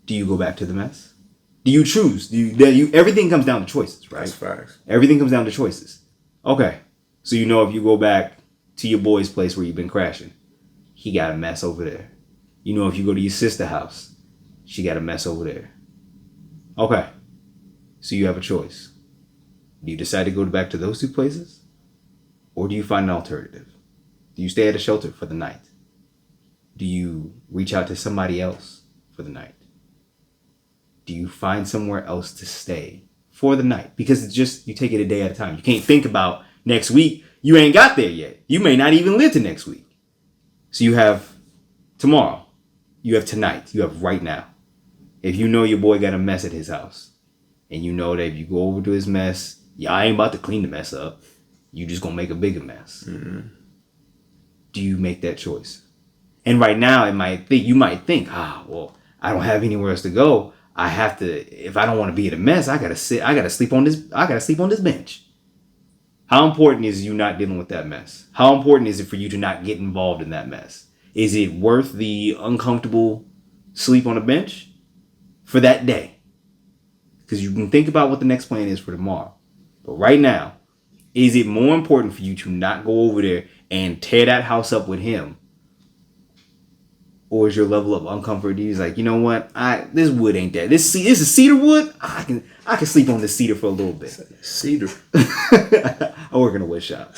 Do you go back to the mess? Do you choose? Everything comes down to choices, right? That's facts. Everything comes down to choices. Okay. So you know if you go back to your boy's place where you've been crashing, he got a mess over there. You know if you go to your sister's house, she got a mess over there. Okay. So you have a choice. Do you decide to go back to those two places? Or do you find an alternative? Do you stay at a shelter for the night? Do you reach out to somebody else for the night? Do you find somewhere else to stay for the night? Because it's just, you take it a day at a time. You can't think about next week. You ain't got there yet. You may not even live to next week. So you have tomorrow. You have tonight. You have right now. If you know your boy got a mess at his house, and you know that if you go over to his mess, y'all ain't about to clean the mess up. You just gonna make a bigger mess. Mm-hmm. Do you make that choice? And right now, you might think, well, I don't have anywhere else to go. I have to. If I don't want to be in a mess, I gotta sleep on this bench. How important is you not dealing with that mess? How important is it for you to not get involved in that mess? Is it worth the uncomfortable sleep on a bench for that day? Because you can think about what the next plan is for tomorrow. But right now, is it more important for you to not go over there and tear that house up with him? Or is your level of uncomfort like, you know what? This wood ain't that. This is cedar wood. I can sleep on this cedar for a little bit. Cedar. I work in a wood shop.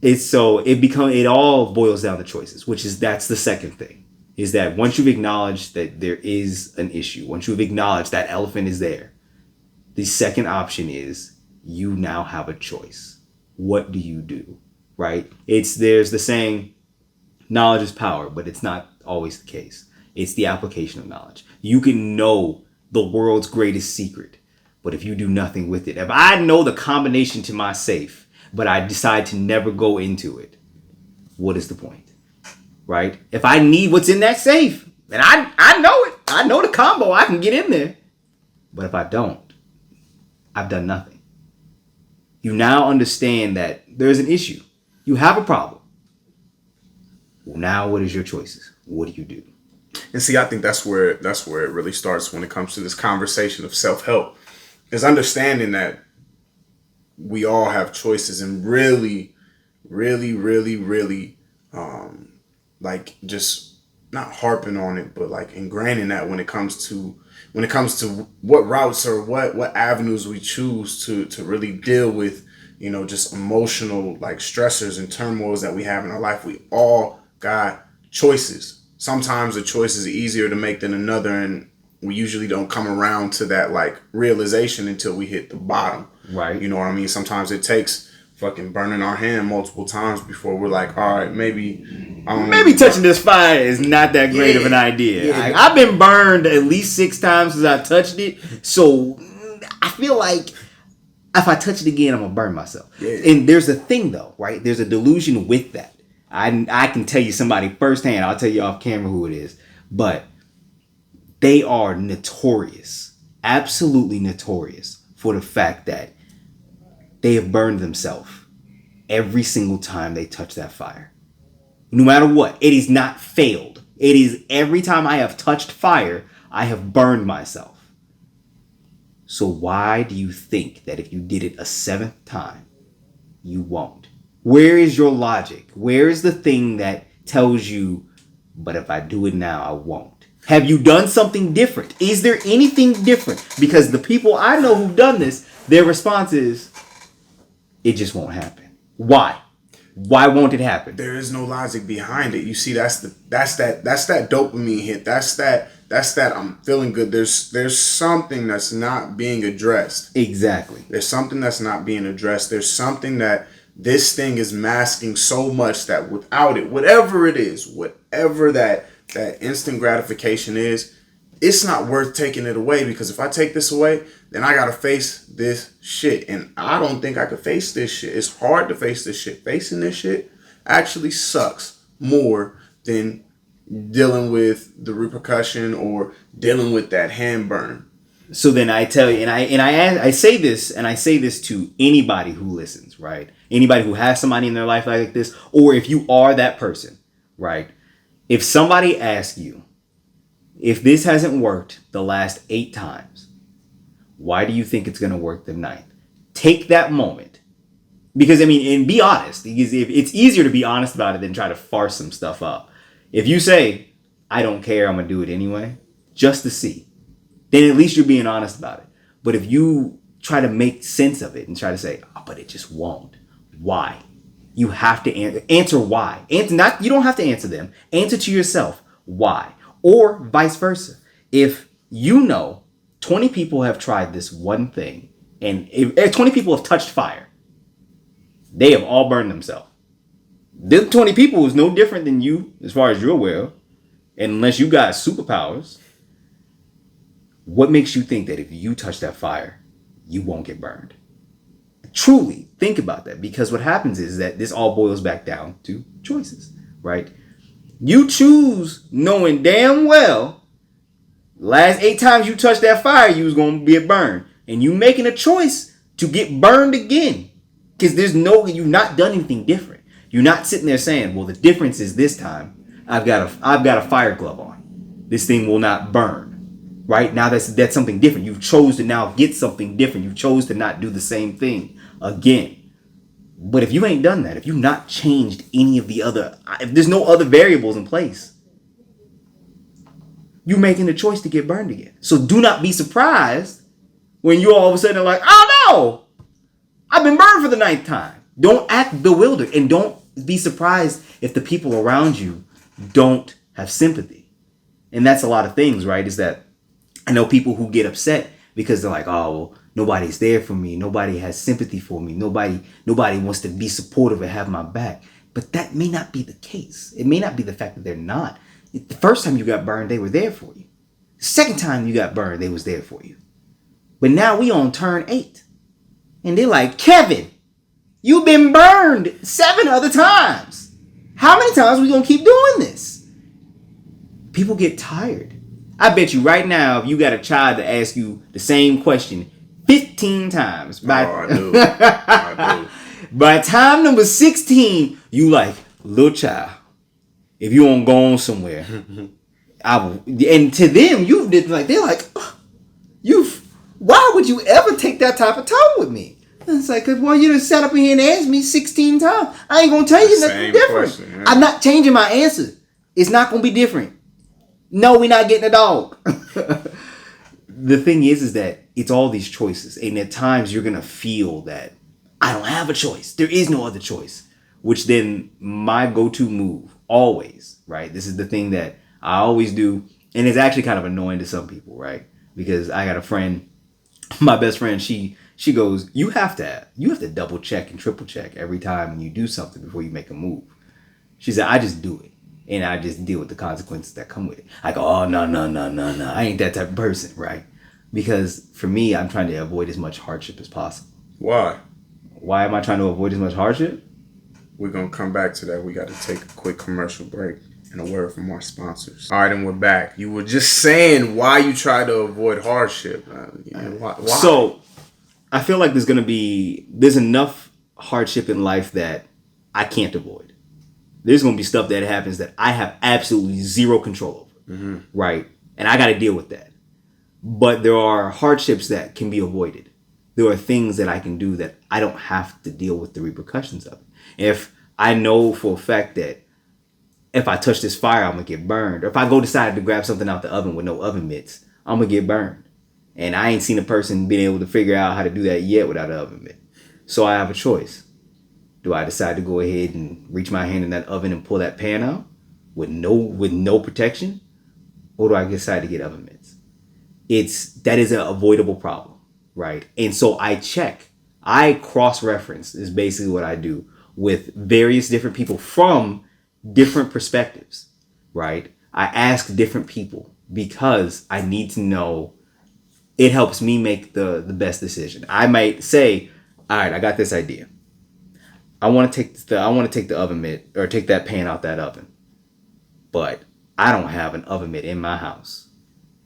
It all boils down to choices, that's the second thing. Is that once you've acknowledged that there is an issue, once you've acknowledged that elephant is there, the second option is you now have a choice. What do you do? Right? There's the saying, knowledge is power, but it's not always the case. It's the application of knowledge. You can know the world's greatest secret, but if you do nothing with it, if I know the combination to my safe, but I decide to never go into it, what is the point? Right? If I need what's in that safe, and I know it, I know the combo, I can get in there. But if I don't, I've done nothing. You now understand that there's an issue. You have a problem. Well, now what is your choices? What do you do? And see, I think that's where it really starts when it comes to this conversation of self-help, is understanding that we all have choices, and really, really, really, really, like just not harping on it, but like ingraining that when it comes to what routes or what avenues we choose to really deal with, just emotional like stressors and turmoils that we have in our life. We all got choices. Sometimes a choice is easier to make than another, and we usually don't come around to that like realization until we hit the bottom. Right. You know what I mean? Sometimes it takes fucking burning our hand multiple times before we're like, all right, maybe touching this fire is not that great of an idea. Yeah. I've been burned at least 6 times since I touched it, so I feel like if I touch it again, I'm gonna burn myself. Yeah. And there's a thing though, right? There's a delusion with that. I can tell you somebody firsthand. I'll tell you off camera who it is. But they are notorious, absolutely notorious for the fact that they have burned themselves every single time they touch that fire. No matter what, it is not failed. It is every time I have touched fire, I have burned myself. So why do you think that if you did it a seventh time, you won't? Where is your logic? Where is the thing that tells you, but if I do it now, I won't? Have you done something different? Is there anything different? Because the people I know who've done this, their response is, it just won't happen. Why? Why won't it happen? There is no logic behind it. You see, that's that dopamine hit. That's that I'm feeling good. There's something that's not being addressed. Exactly. There's something that's not being addressed. There's something that this thing is masking so much that without it, whatever it is, whatever that instant gratification is, it's not worth taking it away, because if I take this away, then I gotta face this shit. And I don't think I could face this shit. It's hard to face this shit. Facing this shit actually sucks more than dealing with the repercussion or dealing with that hand burn. So then I tell you, and I say this to anybody who listens, right? Anybody who has somebody in their life like this, or if you are that person, right? If somebody asks you, if this hasn't worked the last 8 times, why do you think it's going to work the 9th? Take that moment. Because, I mean, and be honest. Because if it's easier to be honest about it than try to farce some stuff up. If you say, I don't care, I'm going to do it anyway, just to see, then at least you're being honest about it. But if you try to make sense of it and try to say, oh, but it just won't. Why? You have to answer why. You don't have to answer them. Answer to yourself why. Or vice versa. If you know 20 people have tried this one thing, and if 20 people have touched fire, they have all burned themselves. Them 20 people is no different than you as far as you're aware of, unless you got superpowers. What makes you think that if you touch that fire, you won't get burned? Truly think about that, because what happens is that this all boils back down to choices, right? You choose knowing damn well last 8 times you touched that fire, you was going to get burned. And you making a choice to get burned again. Because you've not done anything different. You're not sitting there saying, well, the difference is this time I've got a fire glove on. This thing will not burn. Right? Now that's something different. You chose to now get something different. You chose to not do the same thing again. But if you ain't done that, if you've not changed any of the other, if there's no other variables in place, you're making the choice to get burned again. So do not be surprised when you all of a sudden are like, oh no, I've been burned for the 9th time. Don't act bewildered, and don't be surprised if the people around you don't have sympathy. And that's a lot of things, right? Is that I know people who get upset because they're like, oh, well, nobody's there for me. Nobody has sympathy for me. Nobody wants to be supportive and have my back. But that may not be the case. It may not be the fact that they're not. The first time you got burned, they were there for you. The second time you got burned, they was there for you. But now we on turn 8. And they're like, Kevin, you've been burned 7 other times. How many times are we going to keep doing this? People get tired. I bet you right now, if you got a child to ask you the same question 15 times. I do. By time number 16, you like, little child, if you want to go on somewhere, I will. And to them, they're like, why would you ever take that type of time with me? And it's like, well, you just sat up in here and asked me 16 times. I ain't going to tell you nothing different. Question, yeah. I'm not changing my answer. It's not going to be different. No, we're not getting a dog. The thing is that it's all these choices. And at times you're going to feel that I don't have a choice. There is no other choice. Which then my go-to move, always, right? This is the thing that I always do. And it's actually kind of annoying to some people, right? Because I got a friend, my best friend, she goes, you have to double check and triple check every time when you do something before you make a move. She said, I just do it. And I just deal with the consequences that come with it. I go, oh, no. I ain't that type of person, right? Because for me, I'm trying to avoid as much hardship as possible. Why? Why am I trying to avoid as much hardship? We're going to come back to that. We got to take a quick commercial break and a word from our sponsors. All right, and we're back. You were just saying why you try to avoid hardship. Why? So, I feel like there's enough hardship in life that I can't avoid. There's going to be stuff that happens that I have absolutely zero control over, right? And I got to deal with that. But there are hardships that can be avoided. There are things that I can do that I don't have to deal with the repercussions of it. If I know for a fact that if I touch this fire, I'm going to get burned. Or if I go decide to grab something out the oven with no oven mitts, I'm going to get burned. And I ain't seen a person being able to figure out how to do that yet without an oven mitt. So I have a choice. Do I decide to go ahead and reach my hand in that oven and pull that pan out with no protection? Or do I decide to get oven mitts? That is an avoidable problem, right? And so I cross-reference is basically what I do with various different people from different perspectives, right? I ask different people because I need to know. It helps me make the best decision. I might say, all right, I got this idea. I want to take the oven mitt or take that pan out that oven, but I don't have an oven mitt in my house.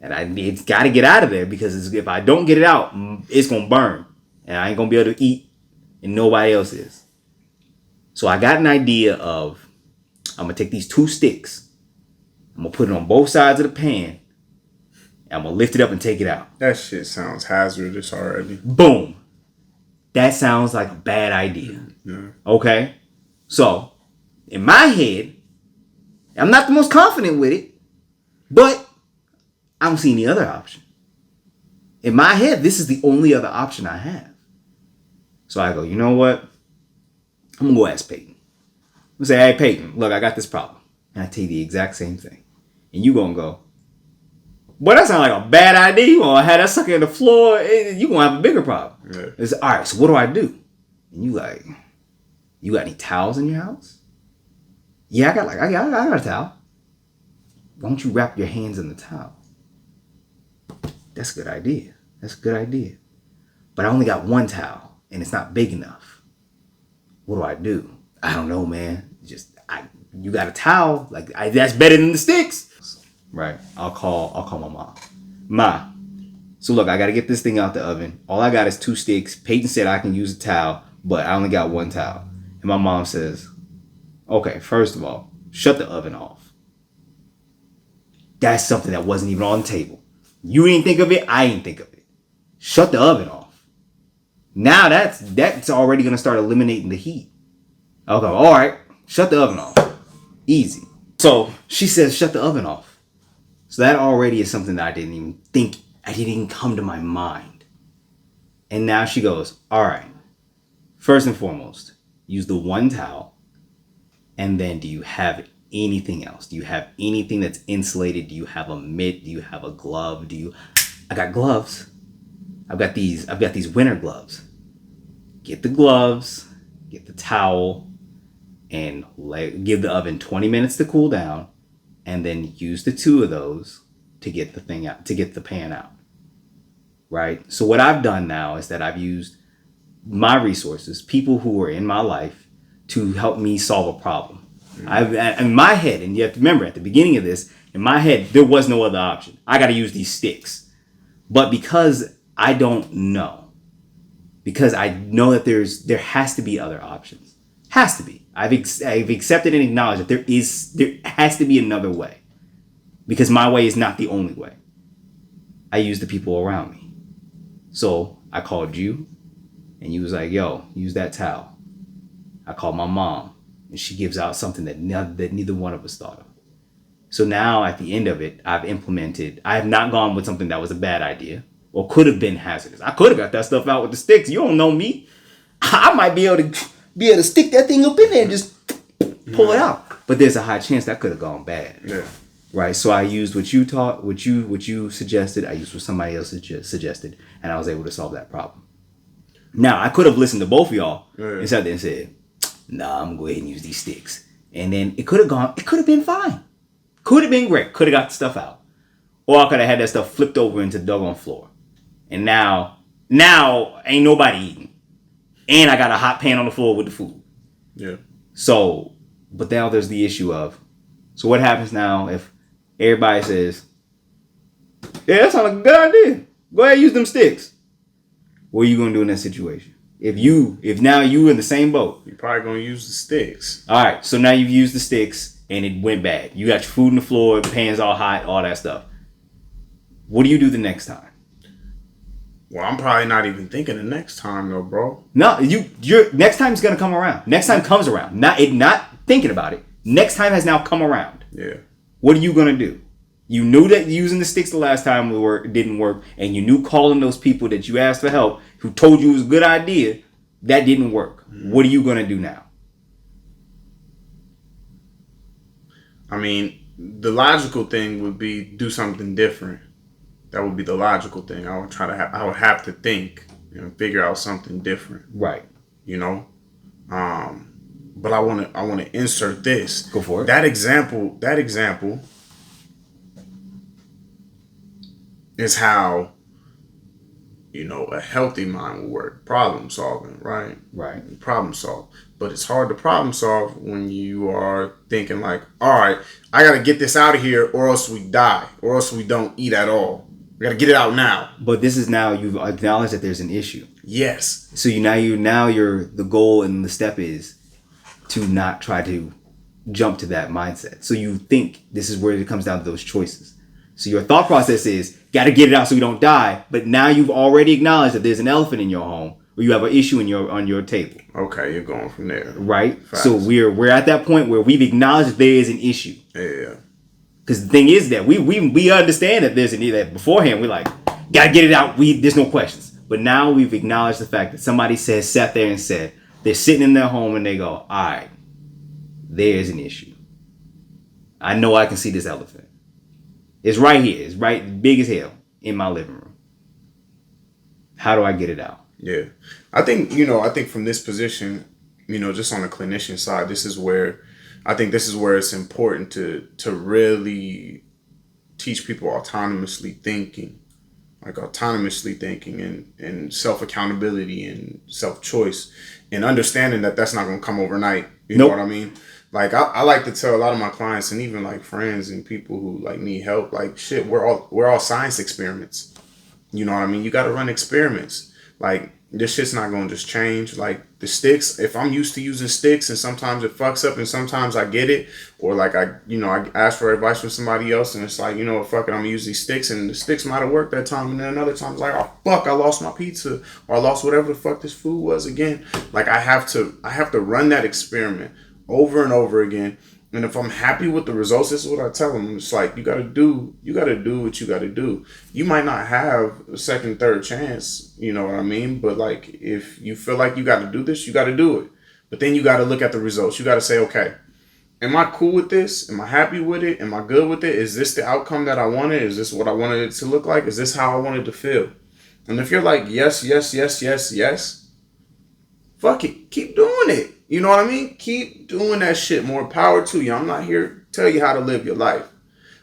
And it's got to get out of there because if I don't get it out, it's going to burn. And I ain't going to be able to eat. And nobody else is. So I got an idea of, I'm going to take these 2 sticks. I'm going to put it on both sides of the pan. And I'm going to lift it up and take it out. That shit sounds hazardous already. Boom. That sounds like a bad idea. Yeah. Okay? So, in my head, I'm not the most confident with it. But I don't see any other option. In my head, this is the only other option I have. So I go, you know what? I'm going to go ask Payton. I'm going to say, hey, Payton, look, I got this problem. And I tell you the exact same thing. And you going to go, boy, that sounds like a bad idea. You going to have that sucker in the floor. You going to have a bigger problem. Yeah. It's all right, so what do I do? And you like, you got any towels in your house? Yeah, I got a towel. Why don't you wrap your hands in the towel? That's a good idea. But I only got one towel, and it's not big enough. What do I do? I don't know, man. You got a towel. That's better than the sticks. Right. I'll call my mom. Ma. So look, I got to get this thing out the oven. All I got is 2 sticks. Payton said I can use a towel, but I only got one towel. And my mom says, okay, first of all, shut the oven off. That's something that wasn't even on the table. You didn't think of it. I didn't think of it. Shut the oven off. Now that's already going to start eliminating the heat. I'll go, all right, shut the oven off. Easy. So she says, shut the oven off. So that already is something that I didn't even come to my mind. And now she goes, all right, first and foremost, use the one towel. And then do you have anything else? Do you have anything that's insulated? Do you have a mitt? Do you have a glove? I got gloves. I've got these winter gloves. Get the gloves, get the towel, and give the oven 20 minutes to cool down, and then use the 2 of those to get the thing out, to get the pan out. Right? So what I've done now is that I've used my resources, people who are in my life, to help me solve a problem. In my head, and you have to remember at the beginning of this, in my head, there was no other option. I got to use these sticks. But because I don't know, because I know that there has to be other options. Has to be. I've accepted and acknowledged that there has to be another way. Because my way is not the only way. I use the people around me. So I called you, and you was like, yo, use that towel. I called my mom, and she gives out something that neither one of us thought of. So now at the end of it, I have not gone with something that was a bad idea or could have been hazardous. I could have got that stuff out with the sticks. You don't know me. I might be able to stick that thing up in there and just pull it out. But there's a high chance that could have gone bad. Yeah. Right. So I used what you taught, what you suggested. I used what somebody else suggested, and I was able to solve that problem. Now I could have listened to both of y'all and sat there and said, nah, I'm gonna go ahead and use these sticks. And then it could have been fine. Could have been great. Could have got the stuff out. Or I could have had that stuff flipped over into the doggone floor. And now ain't nobody eating. And I got a hot pan on the floor with the food. Yeah. So, but now there's the issue of, so what happens now if everybody says, yeah, that sounds like a good idea. Go ahead and use them sticks. What are you gonna do in that situation? If now you in the same boat. You're probably gonna use the sticks. All right, so now you've used the sticks and it went bad. You got your food on the floor, the pan's all hot, all that stuff. What do you do the next time? Well, I'm probably not even thinking the next time though, bro. No, your next time's gonna come around. Next time comes around. Not thinking about it. Next time has now come around. Yeah. What are you gonna do? You knew that using the sticks the last time didn't work, and you knew calling those people that you asked for help, who told you it was a good idea, that didn't work. What are you gonna do now? I mean, the logical thing would be do something different. That would be the logical thing. I would have to think and figure out something different. Right. You know? But I wanna insert this. Go for it. That example is how, a healthy mind will work. Problem solving, right? Right. Problem solve. But it's hard to problem solve when you are thinking like, all right, I got to get this out of here or else we die or else we don't eat at all. We got to get it out now. But this is now you've acknowledged that there's an issue. Yes. So the goal and the step is to not try to jump to that mindset. So you think this is where it comes down to those choices. So your thought process is, got to get it out so we don't die. But now you've already acknowledged that there's an elephant in your home or you have an issue on your table. Okay, you're going from there. Right? Facts. So we're at that point where we've acknowledged that there is an issue. Yeah. Because the thing is that we understand that there's an issue. That beforehand we're like, got to get it out. There's no questions. But now we've acknowledged the fact that somebody sat there and said, they're sitting in their home and they go, all right, there's an issue. I know I can see this elephant. It's right here. It's right big as hell in my living room. How do I get it out? Yeah. I think from this position, just on the clinician side, this is where it's important to really teach people autonomously thinking and self-accountability and self-choice and understanding that that's not going to come overnight. You know what I mean? Like, I like to tell a lot of my clients and even like friends and people who like need help, like, shit, we're all science experiments. You know what I mean? You got to run experiments. Like, this shit's not going to just change. Like, the sticks, if I'm used to using sticks and sometimes it fucks up and sometimes I get it, or like I ask for advice from somebody else and it's like, fuck it, I'm going to use these sticks and the sticks might have worked that time. And then another time it's like, oh, fuck, I lost my pizza or I lost whatever the fuck this food was again. Like, I have to run that experiment over and over again. And if I'm happy with the results, this is what I tell them. It's like, you got to do what you got to do. You might not have a second, third chance, you know what I mean? But like, if you feel like you got to do this, you got to do it. But then you got to look at the results. You got to say, okay, am I cool with this? Am I happy with it? Am I good with it? Is this the outcome that I wanted? Is this what I wanted it to look like? Is this how I wanted to feel? And if you're like, yes, fuck it. Keep doing it. You know what I mean? Keep doing that shit. More power to you. I'm not here to tell you how to live your life.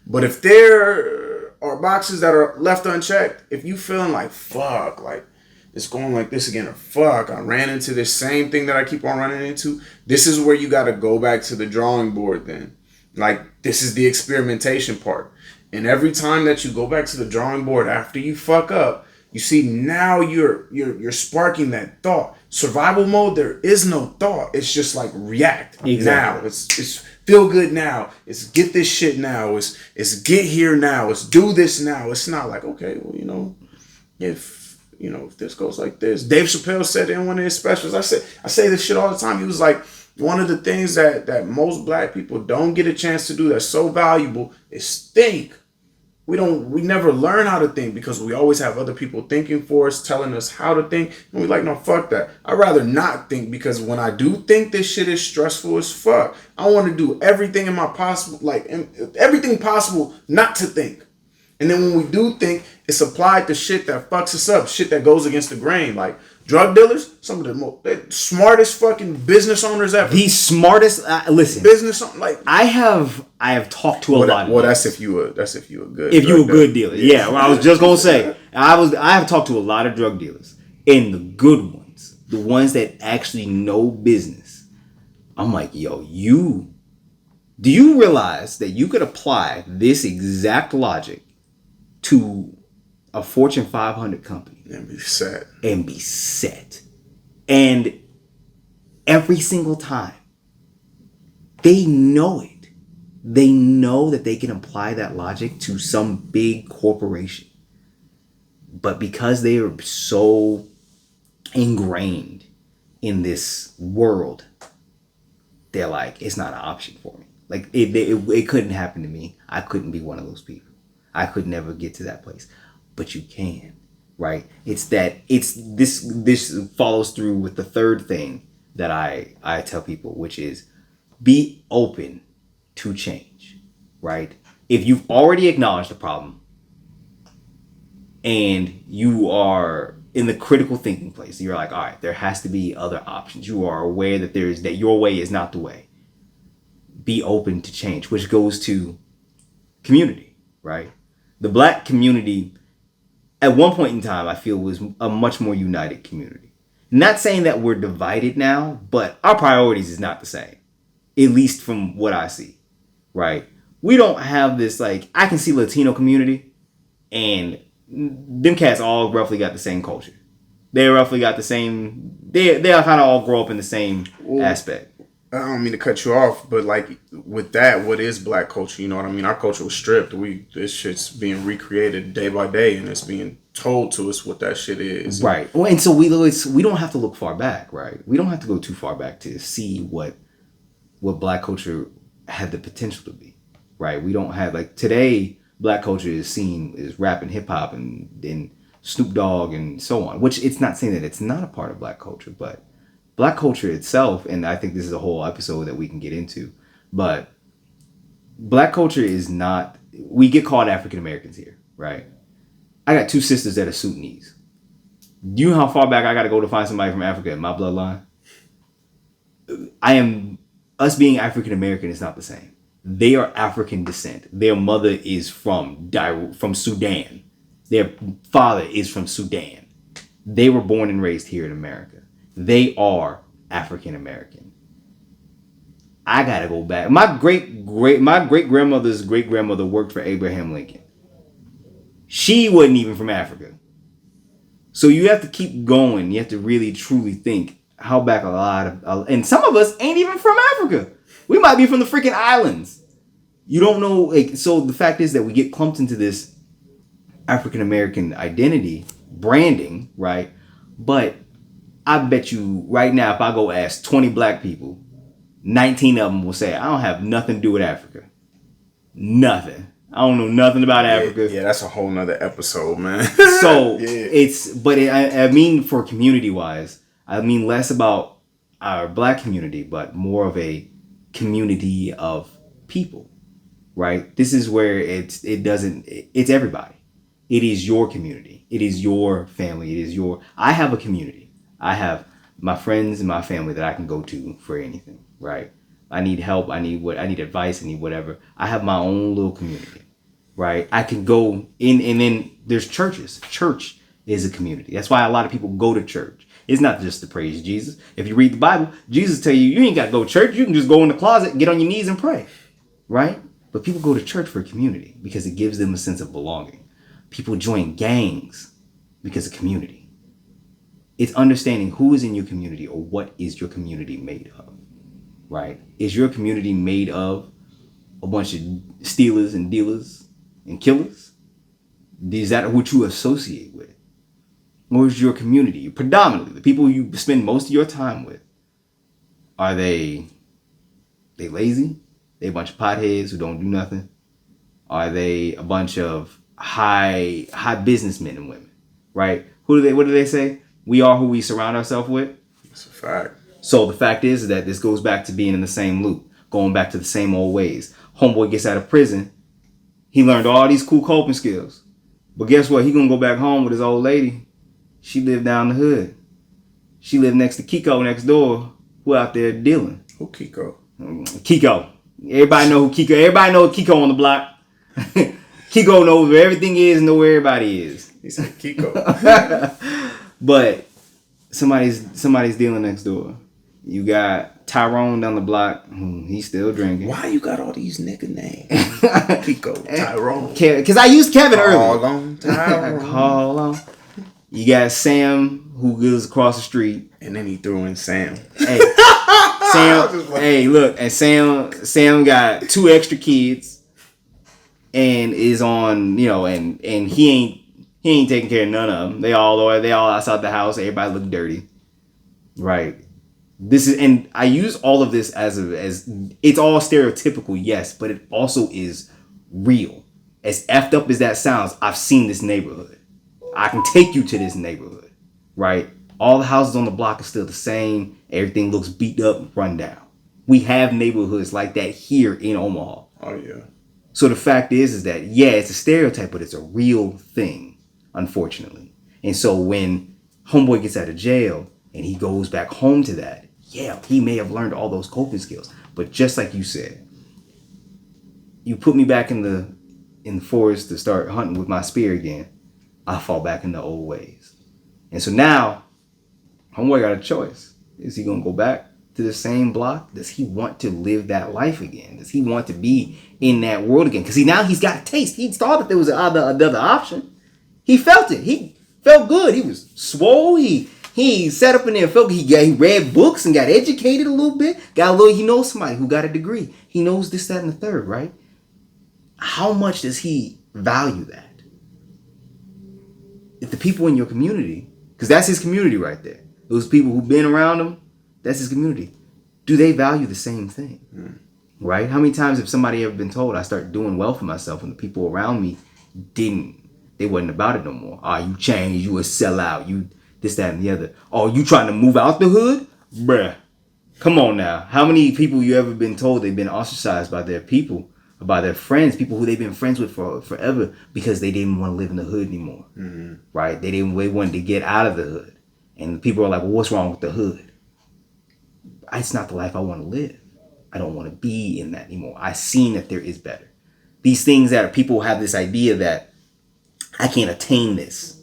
But if there are boxes that are left unchecked, if you feeling like, fuck, like it's going like this again, or fuck, I ran into this same thing that I keep on running into, this is where you got to go back to the drawing board then. Like, this is the experimentation part. And every time that you go back to the drawing board after you fuck up, you see, now you're sparking that thought. Survival mode, there is no thought. It's just like react now. It's feel good now. It's get this shit now. It's get here now. It's do this now. It's not like, okay, well, if this goes like this. Dave Chappelle said in one of his specials, I say this shit all the time. He was like, one of the things that most black people don't get a chance to do that's so valuable is think. We never learn how to think because we always have other people thinking for us, telling us how to think. And we're like, no, fuck that. I'd rather not think because when I do think, this shit is stressful as fuck. I want to do everything everything possible not to think. And then when we do think, it's applied to shit that fucks us up, shit that goes against the grain. Like drug dealers, some of the smartest fucking business owners ever. The smartest, listen. I have talked to a lot of well, that's if you a good. If you a good dealer, yeah. Well, I was just gonna say, I have talked to a lot of drug dealers, and the good ones, the ones that actually know business, I'm like, yo, do you realize that you could apply this exact logic to a Fortune 500 company And be set. and be set? And every single time, they know it. They know that they can apply that logic to some big corporation. But because they are so ingrained in this world, they're like, it's not an option for me. Like, it couldn't happen to me. I couldn't be one of those people. I could never get to that place. But you can, right? This follows through with the third thing that I tell people, which is be open to change, right? If you've already acknowledged the problem and you are in the critical thinking place, you're like, all right, there has to be other options. You are aware that that your way is not the way. Be open to change, which goes to community, right? The Black community at one point in time, I feel, was a much more united community. Not saying that we're divided now, but our priorities is not the same, at least from what I see, right? We don't have this, like, I can see Latino community and them cats all roughly got the same culture. They roughly got the same, they kind of all grow up in the same aspect. I don't mean to cut you off, but like with that, what is Black culture? You know what I mean? Our culture was stripped. This shit's being recreated day by day, and it's being told to us what that shit is. Right. Well, and so we don't have to look far back, right? We don't have to go too far back to see what Black culture had the potential to be, right? We don't have, like, today, Black culture is seen as rap and hip hop and Snoop Dogg and so on, which it's not saying that it's not a part of Black culture, but Black culture itself, and I think this is a whole episode that we can get into, but Black culture is not, we get called African Americans here, right? I got two sisters that are Sudanese. Do you know how far back I got to go to find somebody from Africa in my bloodline? Us being African American is not the same. They are African descent. Their mother is from Sudan. Their father is from Sudan. They were born and raised here in America. They are African American. I gotta go back. My great grandmother's great grandmother worked for Abraham Lincoln. She wasn't even from Africa. So you have to keep going. You have to really truly think how back and some of us ain't even from Africa. We might be from the freaking islands. You don't know. Like, so the fact is that we get clumped into this African American identity branding, right? But I bet you right now, if I go ask 20 Black people, 19 of them will say, I don't have nothing to do with Africa. Nothing. I don't know nothing about Africa. Yeah, that's a whole nother episode, man. So I mean, for community wise, I mean less about our Black community, but more of a community of people, right? This is where it's everybody. It is your community. It is your family. I have a community. I have my friends and my family that I can go to for anything, right? I need help. I need advice. I need whatever. I have my own little community, right? I can go in, and then there's churches. Church is a community. That's why a lot of people go to church. It's not just to praise Jesus. If you read the Bible, Jesus tell you ain't got to go to church. You can just go in the closet, get on your knees and pray, right? But people go to church for a community because it gives them a sense of belonging. People join gangs because of community. It's understanding who is in your community or what is your community made of, right? Is your community made of a bunch of stealers and dealers and killers? Is that what you associate with? Or is your community, predominantly, the people you spend most of your time with, are they lazy? They a bunch of potheads who don't do nothing? Are they a bunch of high businessmen and women, right? What do they say? We are who we surround ourselves with. That's a fact. So the fact is that this goes back to being in the same loop, going back to the same old ways. Homeboy gets out of prison. He learned all these cool coping skills. But guess what? He gonna go back home with his old lady. She lived down the hood. She lived next to Kiko next door, who out there dealing. Who Kiko? Kiko. Everybody know who Kiko. Everybody know Kiko on the block. Kiko knows where everything is and know where everybody is. He said Kiko. But somebody's dealing next door. You got Tyrone down the block. He's still drinking. Why you got all these nigga names? Pico, Tyrone. Because I used Kevin earlier. Call on Tyrone. Call on. You got Sam, who lives across the street. And then he threw in Sam. Hey, Sam. Hey, look, and Sam got 2 extra kids, and is on, and he ain't taking care of none of them. They all outside the house. Everybody look dirty, right? And I use all of this as it's all stereotypical, yes, but it also is real. As effed up as that sounds, I've seen this neighborhood. I can take you to this neighborhood, right? All the houses on the block are still the same. Everything looks beat up, run down. We have neighborhoods like that here in Omaha. Oh, yeah. So the fact is that, yeah, it's a stereotype, but it's a real thing, unfortunately. And so when homeboy gets out of jail and he goes back home to that, yeah, he may have learned all those coping skills. But just like you said, you put me back in the forest to start hunting with my spear again, I fall back in the old ways. And so now, homeboy got a choice. Is he going to go back to the same block? Does he want to live that life again? Does he want to be in that world again? Because now he's got a taste. He thought that there was another option. He felt it. He felt good. He was swole. He sat up in there and felt he read books and got educated a little bit. He knows somebody who got a degree. He knows this, that, and the third, right? How much does he value that? If the people in your community, because that's his community right there, those people who've been around him, that's his community. Do they value the same thing? Right? How many times have somebody ever been told I start doing well for myself and the people around me they wasn't about it no more? You changed, you a sellout, you this, that, and the other. You trying to move out the hood? Bruh. Come on now. How many people you ever been told they've been ostracized by their people, by their friends, people who they've been friends with for forever because they didn't want to live in the hood anymore? Mm-hmm. Right? They wanted to get out of the hood. And people are like, well, what's wrong with the hood? It's not the life I want to live. I don't want to be in that anymore. I've seen that there is better. These things that people have this idea that I can't attain this.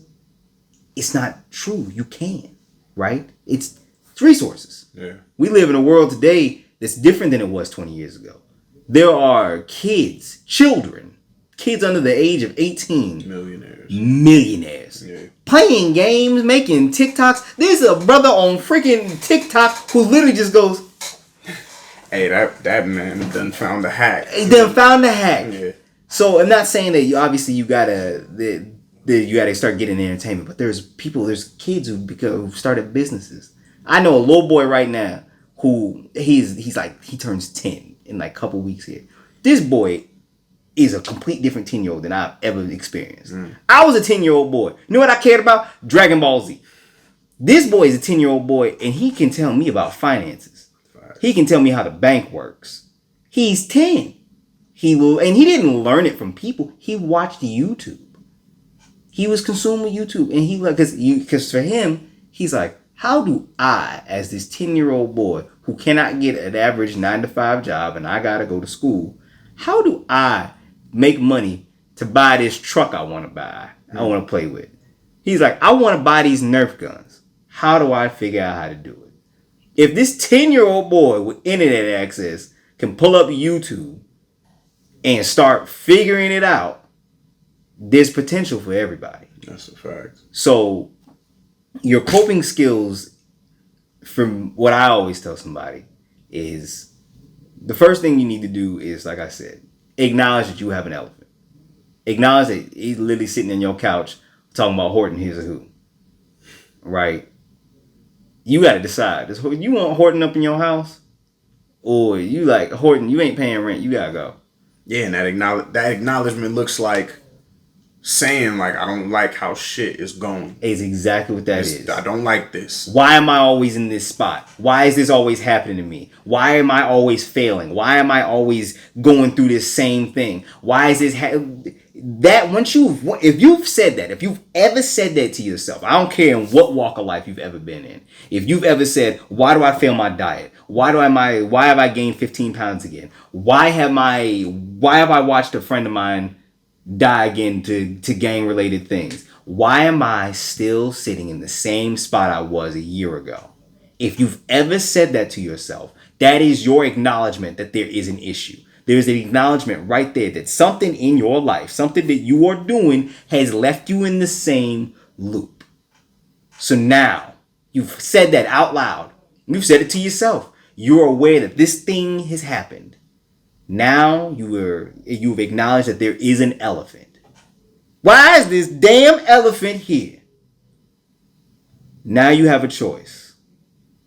It's not true. You can, right? It's resources. Yeah. We live in a world today that's different than it was 20 years ago. There are kids under the age of 18. Millionaires. Yeah. Playing games, making TikToks. There's a brother on freaking TikTok who literally just goes, hey, that man done found a hack. Yeah. So I'm not saying that you gotta start getting entertainment, but there's kids who started businesses. I know a little boy right now who he turns 10 in like a couple weeks here. This boy is a complete different 10-year-old than I've ever experienced. I was a 10-year-old boy. You know what I cared about? Dragon Ball Z. This boy is a 10-year-old boy, and he can tell me about finances. He can tell me how the bank works. He's 10. He didn't learn it from people. He watched YouTube. He was consuming YouTube, and because for him, he's like, how do I, as this 10-year-old boy who cannot get an average 9-to-5 job, and I gotta go to school, how do I make money to buy this truck I want to buy? I want to play with. He's like, I want to buy these Nerf guns. How do I figure out how to do it? If this 10-year-old boy with internet access can pull up YouTube and start figuring it out, there's potential for everybody. That's a fact. So your coping skills, from what I always tell somebody, is the first thing you need to do is, like I said, acknowledge that you have an elephant. Acknowledge that he's literally sitting on your couch talking about Horton here's a who. Right? You got to decide. You want Horton up in your house? Or you like, Horton, you ain't paying rent. You got to go. Yeah, and that acknowledgement looks like saying, like, I don't like how shit is going. It's exactly what that is. I don't like this. Why am I always in this spot? Why is this always happening to me? Why am I always failing? Why am I always going through this same thing? Why is this... if you've said that, if you've ever said that to yourself, I don't care in what walk of life you've ever been in. If you've ever said, why do I fail my diet? Why have I gained 15 pounds again? Why have I watched a friend of mine die again to gang related things? Why am I still sitting in the same spot I was a year ago? If you've ever said that to yourself, That is your acknowledgement that there is an issue. There's an acknowledgement right there that something in your life, something that you are doing, has left you in the same loop. So now you've said that out loud. You've said it to yourself. You're aware that this thing has happened. Now you've acknowledged that there is an elephant. Why is this damn elephant here? Now you have a choice.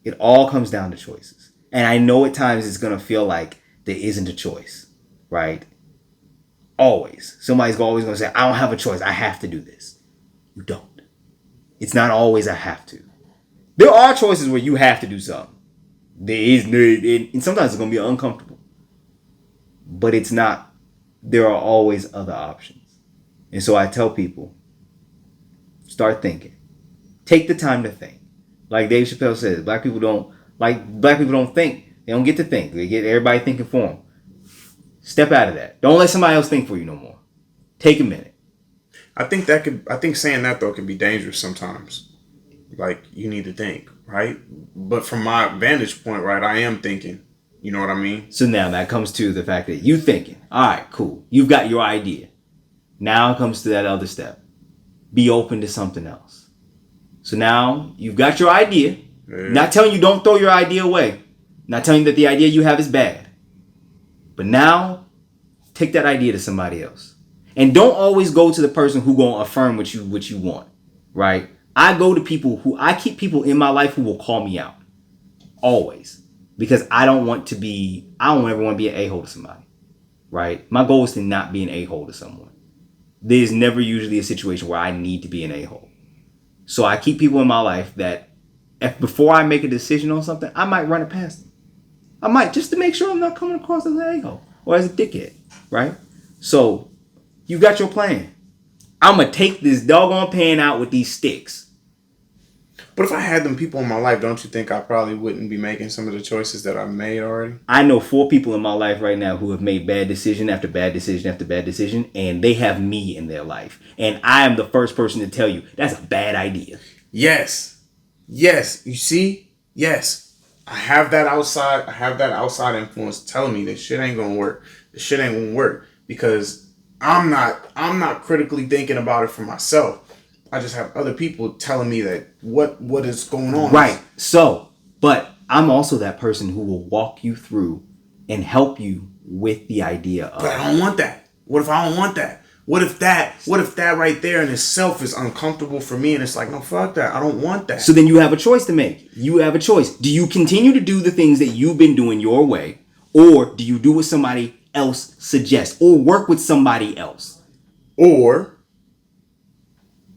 It all comes down to choices. And I know at times it's going to feel like there isn't a choice, right? Always. Somebody's always going to say, I don't have a choice. I have to do this. You don't. It's not always I have to. There are choices where you have to do something. And sometimes it's going to be uncomfortable. But it's not. There are always other options. And so I tell people, start thinking. Take the time to think. Like Dave Chappelle says, black people don't think. They don't get to think. They get everybody thinking for them. Step out of that. Don't let somebody else think for you no more. Take a minute. I think saying that though can be dangerous sometimes. Like, you need to think, right? But from my vantage point, right, I am thinking. You know what I mean? So now that comes to the fact that you thinking. All right, cool. You've got your idea. Now it comes to that other step. Be open to something else. So now you've got your idea. Yeah. Not telling you don't throw your idea away. Not telling you that the idea you have is bad. But now, take that idea to somebody else. And don't always go to the person who gonna affirm what you want. Right? I go to people I keep people in my life who will call me out. Always. Because I don't ever want to be an a-hole to somebody. Right? My goal is to not be an a-hole to someone. There's never usually a situation where I need to be an a-hole. So I keep people in my life that before I make a decision on something, I might run it past them. I might, just to make sure I'm not coming across as an a-hole or as a dickhead, right? So you got your plan. I'm going to take this doggone pan out with these sticks. But if I had them people in my life, don't you think I probably wouldn't be making some of the choices that I've made already? I know 4 people in my life right now who have made bad decision after bad decision after bad decision, and they have me in their life. And I am the first person to tell you, that's a bad idea. Yes. Yes. You see? Yes. I have that outside influence telling me this shit ain't gonna work. This shit ain't gonna work. Because I'm not critically thinking about it for myself. I just have other people telling me that what is going on. Right. So, but I'm also that person who will walk you through and help you with the idea of. But I don't want that. What if I don't want that? What if that right there in itself is uncomfortable for me and it's like, no, fuck that. I don't want that. So then you have a choice to make. You have a choice. Do you continue to do the things that you've been doing your way, or do you do what somebody else suggests, or work with somebody else? Or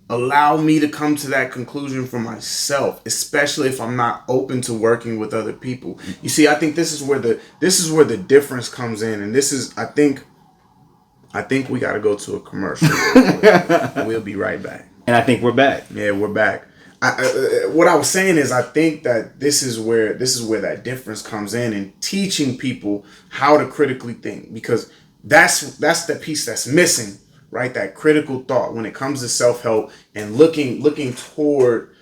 allow me to come to that conclusion for myself, especially if I'm not open to working with other people. You see, I think this is where the difference comes in, and this is, I think we got to go to a commercial. We'll be right back. And I think we're back. Yeah, we're back. What I was saying is, I think that this is where that difference comes in teaching people how to critically think, because that's the piece that's missing, right? That critical thought when it comes to self-help and looking toward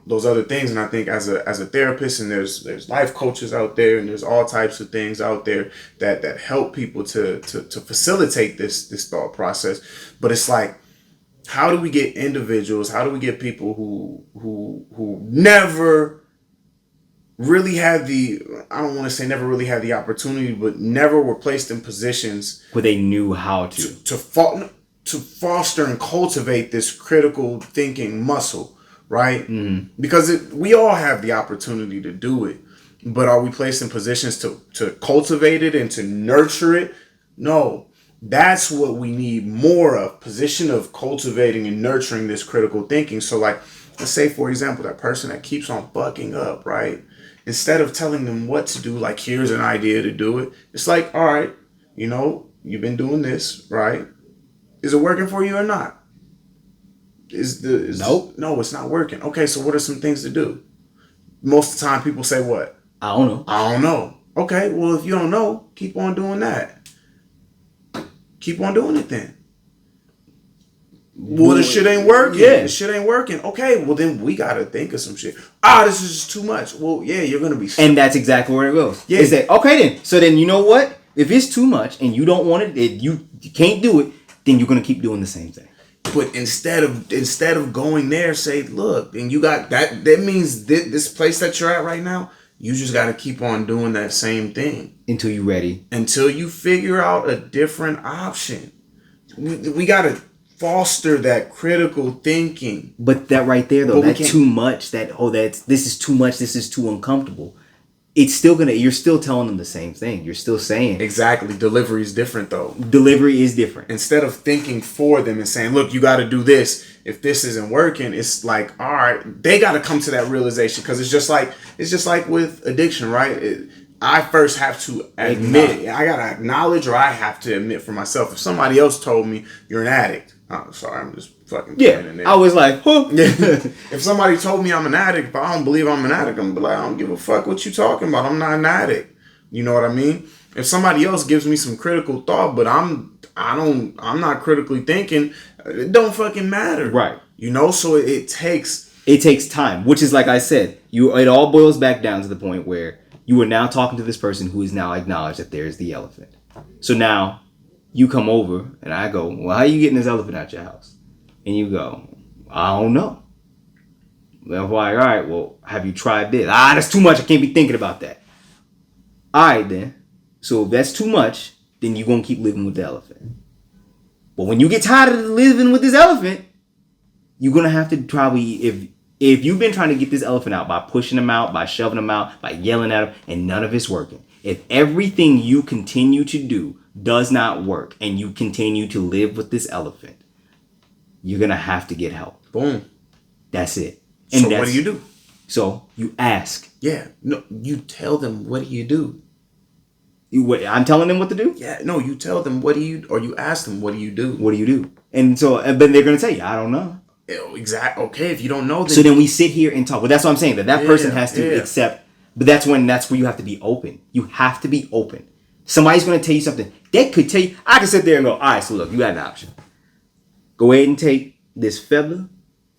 those other things. And I think as a therapist, and there's life coaches out there, and there's all types of things out there that help people to facilitate this thought process. But it's like, how do we get individuals? How do we get people who never really had I don't want to say never really had the opportunity, but never were placed in positions where they knew how to foster and cultivate this critical thinking muscle, right? Mm-hmm. Because we all have the opportunity to do it, but are we placed in positions to cultivate it and to nurture it? No. That's what we need more of, position of cultivating and nurturing this critical thinking. So like, let's say, for example, that person that keeps on fucking up, right? Instead of telling them what to do, like, here's an idea to do it. It's like, all right, you've been doing this, right? Is it working for you or not? Nope. No, it's not working. Okay, so what are some things to do? Most of the time people say what? I don't know. Okay, well, if you don't know, keep on doing that. Keep on doing it then. Well, the shit ain't working. Yeah. The shit ain't working. Okay, well then we gotta think of some shit. This is just too much. Well, yeah, you're gonna be stuck. And that's exactly where it goes. Yeah. Is that okay then? So then you know what? If it's too much and you don't want it, you can't do it, then you're gonna keep doing the same thing. But instead of going there, say, look, and you got that. That means this place that you're at right now. You just got to keep on doing that same thing until you're ready. Until you figure out a different option. We got to foster that critical thinking. But that right there, though, that's too much. This is too much. This is too uncomfortable. It's still you're still telling them the same thing. You're still saying. Exactly. Delivery is different, though. Delivery is different. Instead of thinking for them and saying, look, you got to do this. If this isn't working, it's like, all right, they got to come to that realization. Because it's just like with addiction, right? I first have to admit, I got to acknowledge, or I have to admit for myself. If somebody else told me you're an addict, oh, sorry, I'm just fucking in there. I was like, huh. If somebody told me I'm an addict, if I don't believe I'm an addict, I'm gonna be like, I don't give a fuck what you talking about. I'm not an addict. You know what I mean? If somebody else gives me some critical thought, but I'm not critically thinking, it don't fucking matter. Right. You know, so it takes time, which is like I said, it all boils back down to the point where you are now talking to this person who is now acknowledged that there's the elephant. So now you come over and I go, well, how are you getting this elephant out your house? And you go, I don't know. Then I'm like, all right, well, have you tried this? That's too much. I can't be thinking about that. All right, then. So if that's too much, then you're going to keep living with the elephant. But when you get tired of living with this elephant, you're going to have to probably, if you've been trying to get this elephant out by pushing him out, by shoving him out, by yelling at him, and none of it's working, if everything you continue to do does not work and you continue to live with this elephant, you're going to have to get help. Boom. That's it. And so what do you do? So you ask. Yeah. No, you tell them, what do you do? I'm telling them what to do? Yeah. No, you tell them, or you ask them, what do you do? What do you do? And so, but they're going to tell you, I don't know. Exactly. Okay. If you don't know, so then we sit here and talk. Well, that's what I'm saying. That person has to accept. But that's where you have to be open. You have to be open. Somebody's going to tell you something. They could tell you. I can sit there and go, all right, so look, you got an option. Go ahead and take this feather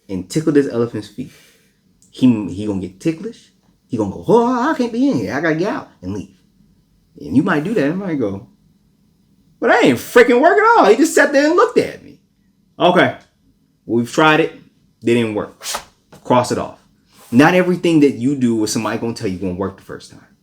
and tickle this elephant's feet. He going to get ticklish. He going to go, oh, I can't be in here. I got to get out and leave. And you might do that. And might go, but I ain't freaking working at all. He just sat there and looked at me. Okay. We've tried it. They didn't work. Cross it off. Not everything that you do or somebody going to tell you going to work the first time.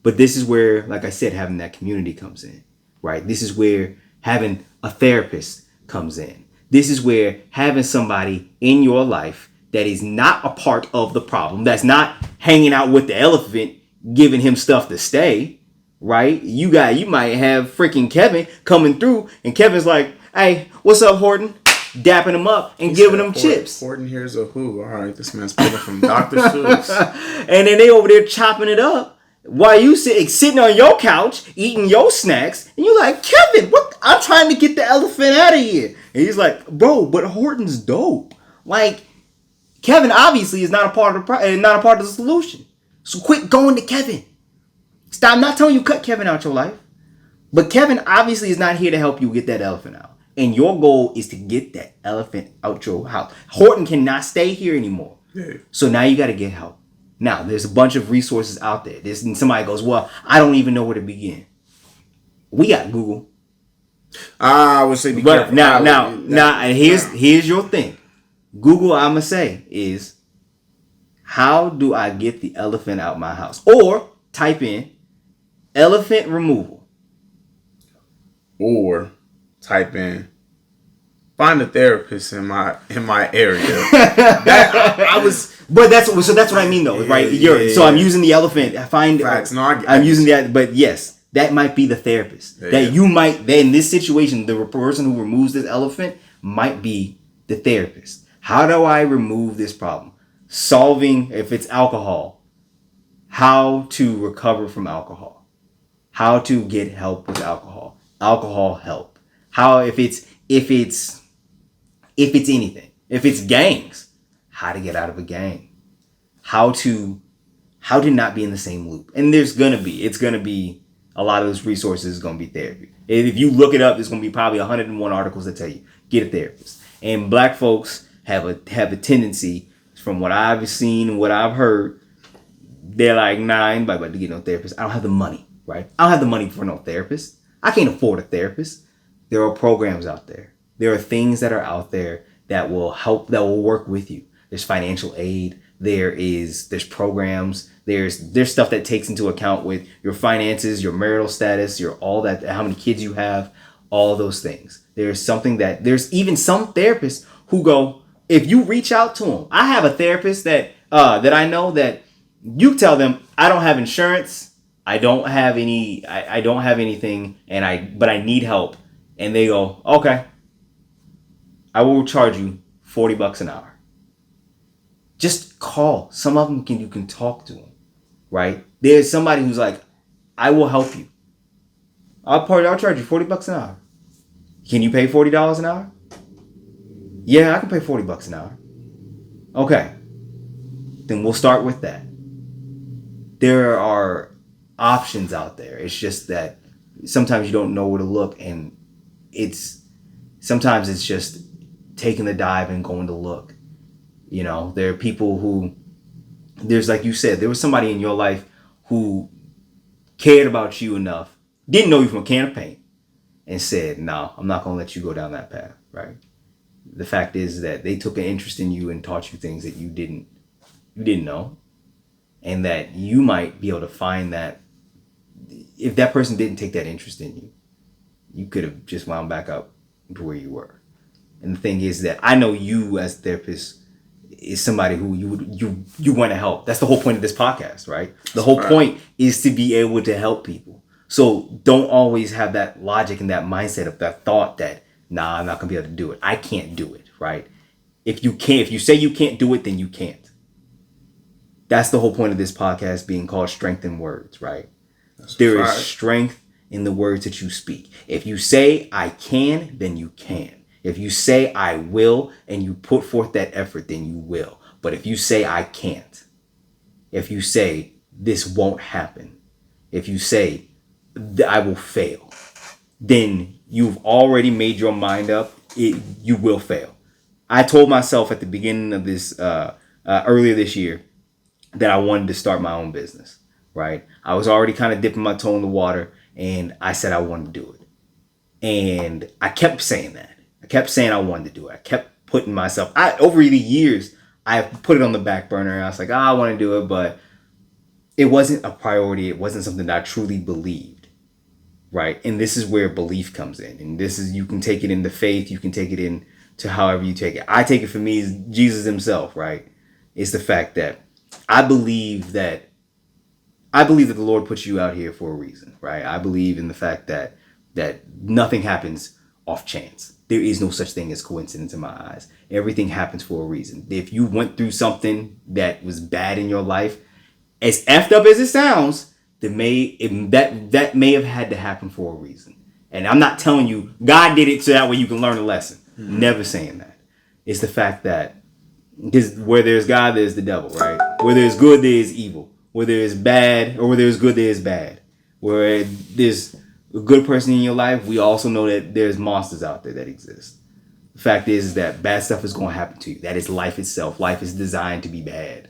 But this is where, like I said, having that community comes in, right? This is where having a therapist comes in. This is where having somebody in your life that is not a part of the problem, that's not hanging out with the elephant, giving him stuff to stay, right? You might have freaking Kevin coming through and Kevin's like, hey, what's up, Horton? Dapping him up and giving him chips. Horton here's a who. All right, this man's pulling from Dr. Seuss. And then they over there chopping it up while you sitting on your couch eating your snacks. And you're like, Kevin, what? I'm trying to get the elephant out of here. And he's like, bro, but Horton's dope. Like, Kevin obviously is not a part of the solution. So quit going to Kevin. Stop. I'm not telling you cut Kevin out your life. But Kevin obviously is not here to help you get that elephant out. And your goal is to get that elephant out your house. Horton cannot stay here anymore. Yeah. So now you got to get help. Now, there's a bunch of resources out there. And somebody goes, well, I don't even know where to begin. We got Google. I would say be careful. Now, here's your thing. Google, I'm going to say, is how do I get the elephant out my house? Or type in elephant removal. Or type in find a therapist in my area. But that's what I mean though, right? So I'm using the elephant. But yes, that might be the therapist. Yeah. That you might in this situation, the person who removes this elephant might be the therapist. How do I remove this problem? Solving, if it's alcohol, how to recover from alcohol, how to get help with alcohol help. How if it's anything, if it's gangs, how to get out of a gang, how to not be in the same loop. And it's gonna be a lot of those resources is gonna be therapy. And if you look it up, there's gonna be probably 101 articles that tell you get a therapist. And black folks have a tendency, from what I've seen and what I've heard, they're like, nah, I ain't about to get no therapist. I don't have the money, right? I don't have the money for no therapist. I can't afford a therapist. There are programs out there. There are things that are out there that will help, that will work with you. There's financial aid. There's programs. There's stuff that takes into account with your finances, your marital status, your all that, how many kids you have, all those things. There's even some therapists who go, if you reach out to them. I have a therapist that I know that you tell them, I don't have insurance, I don't have anything, but I need help, and they go, okay, I will charge you $40 an hour. Just call. Some of them you can talk to them, right? There's somebody who's like, I will help you. I'll charge you $40 an hour. Can you pay $40 an hour? Yeah, I can pay $40 an hour. Okay. Then we'll start with that. There are options out there. It's just that sometimes you don't know where to look, and sometimes it's just taking the dive and going to look. You know, there are people who, like you said, there was somebody in your life who cared about you enough, didn't know you from a can of paint, and said, no, I'm not going to let you go down that path, right? The fact is that they took an interest in you and taught you things that you didn't know, and that you might be able to find that if that person didn't take that interest in you, you could have just wound back up to where you were. And the thing is that I know you as a therapist is somebody who you want to help. That's the whole point of this podcast, right? The whole point is to be able to help people. So don't always have that logic and that mindset of that thought that, nah, I'm not gonna be able to do it. I can't do it, right? If you say you can't do it, then you can't. That's the whole point of this podcast being called Strength in Words, right? There is strength in the words that you speak. If you say I can, then you can. If you say I will and you put forth that effort, then you will. But if you say I can't, if you say this won't happen, if you say I will fail, then you've already made your mind up. You will fail. I told myself at the beginning of this, earlier this year, that I wanted to start my own business, right? I was already kind of dipping my toe in the water, and I said I wanted to do it. And I kept saying that. I kept saying I wanted to do it. I kept putting myself, over the years, I put it on the back burner, and I was like, I want to do it, but it wasn't a priority. It wasn't something that I truly believed, right? And this is where belief comes in. And this is, you can take it into faith. You can take it into however you take it. I take it for me as Jesus himself, right? It's the fact that I believe that the Lord puts you out here for a reason, right? I believe in the fact that nothing happens off chance. There is no such thing as coincidence in my eyes. Everything happens for a reason. If you went through something that was bad in your life, as effed up as it sounds, that may have had to happen for a reason. And I'm not telling you God did it so that way you can learn a lesson. Mm-hmm. Never saying that. It's the fact that because where there's God, there's the devil, right? Where there's good, there is evil. Where there is bad, or where there's good, there is bad. Where there's a good person in your life, we also know that there's monsters out there that exist. The fact is that bad stuff is going to happen to you. That is life itself. Life is designed to be bad,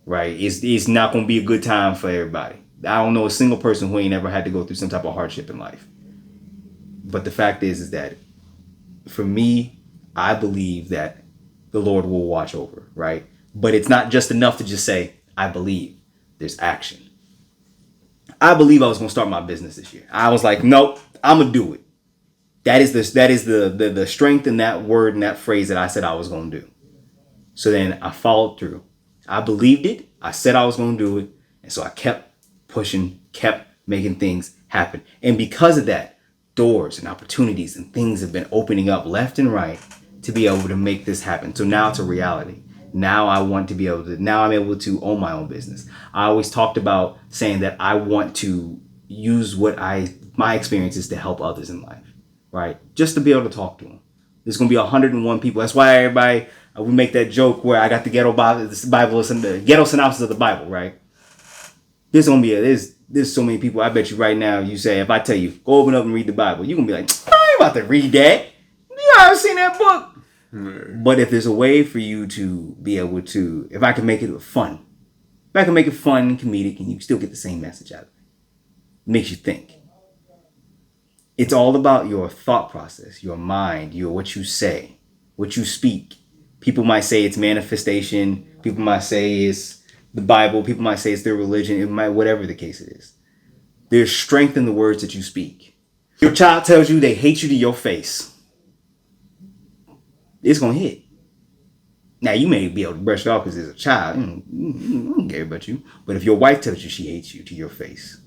right? It's not going to be a good time for everybody. I don't know a single person who ain't ever had to go through some type of hardship in life. But the fact is that for me, I believe that the Lord will watch over, right? But it's not just enough to just say, I believe. There's action. I believe I was going to start my business this year. I was like, nope, I'm going to do it. That is the strength in that word and that phrase that I said I was going to do. So then I followed through. I believed it. I said I was going to do it. And so I kept pushing, kept making things happen. And because of that, doors and opportunities and things have been opening up left and right to be able to make this happen. So now it's a reality. Now I'm able to own my own business. I always talked about saying that I want to use my experiences to help others in life, right? Just to be able to talk to them. There's going to be 101 people. That's why everybody, we make that joke where I got the ghetto Bible, the ghetto synopsis of the Bible, right? There's going to be there's so many people. I bet you right now, you say, if I tell you, go open up and read the Bible, you're going to be like, I ain't about to read that. You ever seen that book? But if there's a way for you to be able to, if I can make it fun, if I can make it fun and comedic, and you still get the same message out of it, it makes you think. It's all about your thought process, your mind, what you say, what you speak. People might say it's manifestation. People might say it's the Bible. People might say it's their religion. It might, whatever the case it is. There's strength in the words that you speak. Your child tells you they hate you to your face. It's going to hit. Now, you may be able to brush it off because it's a child. I don't care about you. But if your wife tells you she hates you to your face,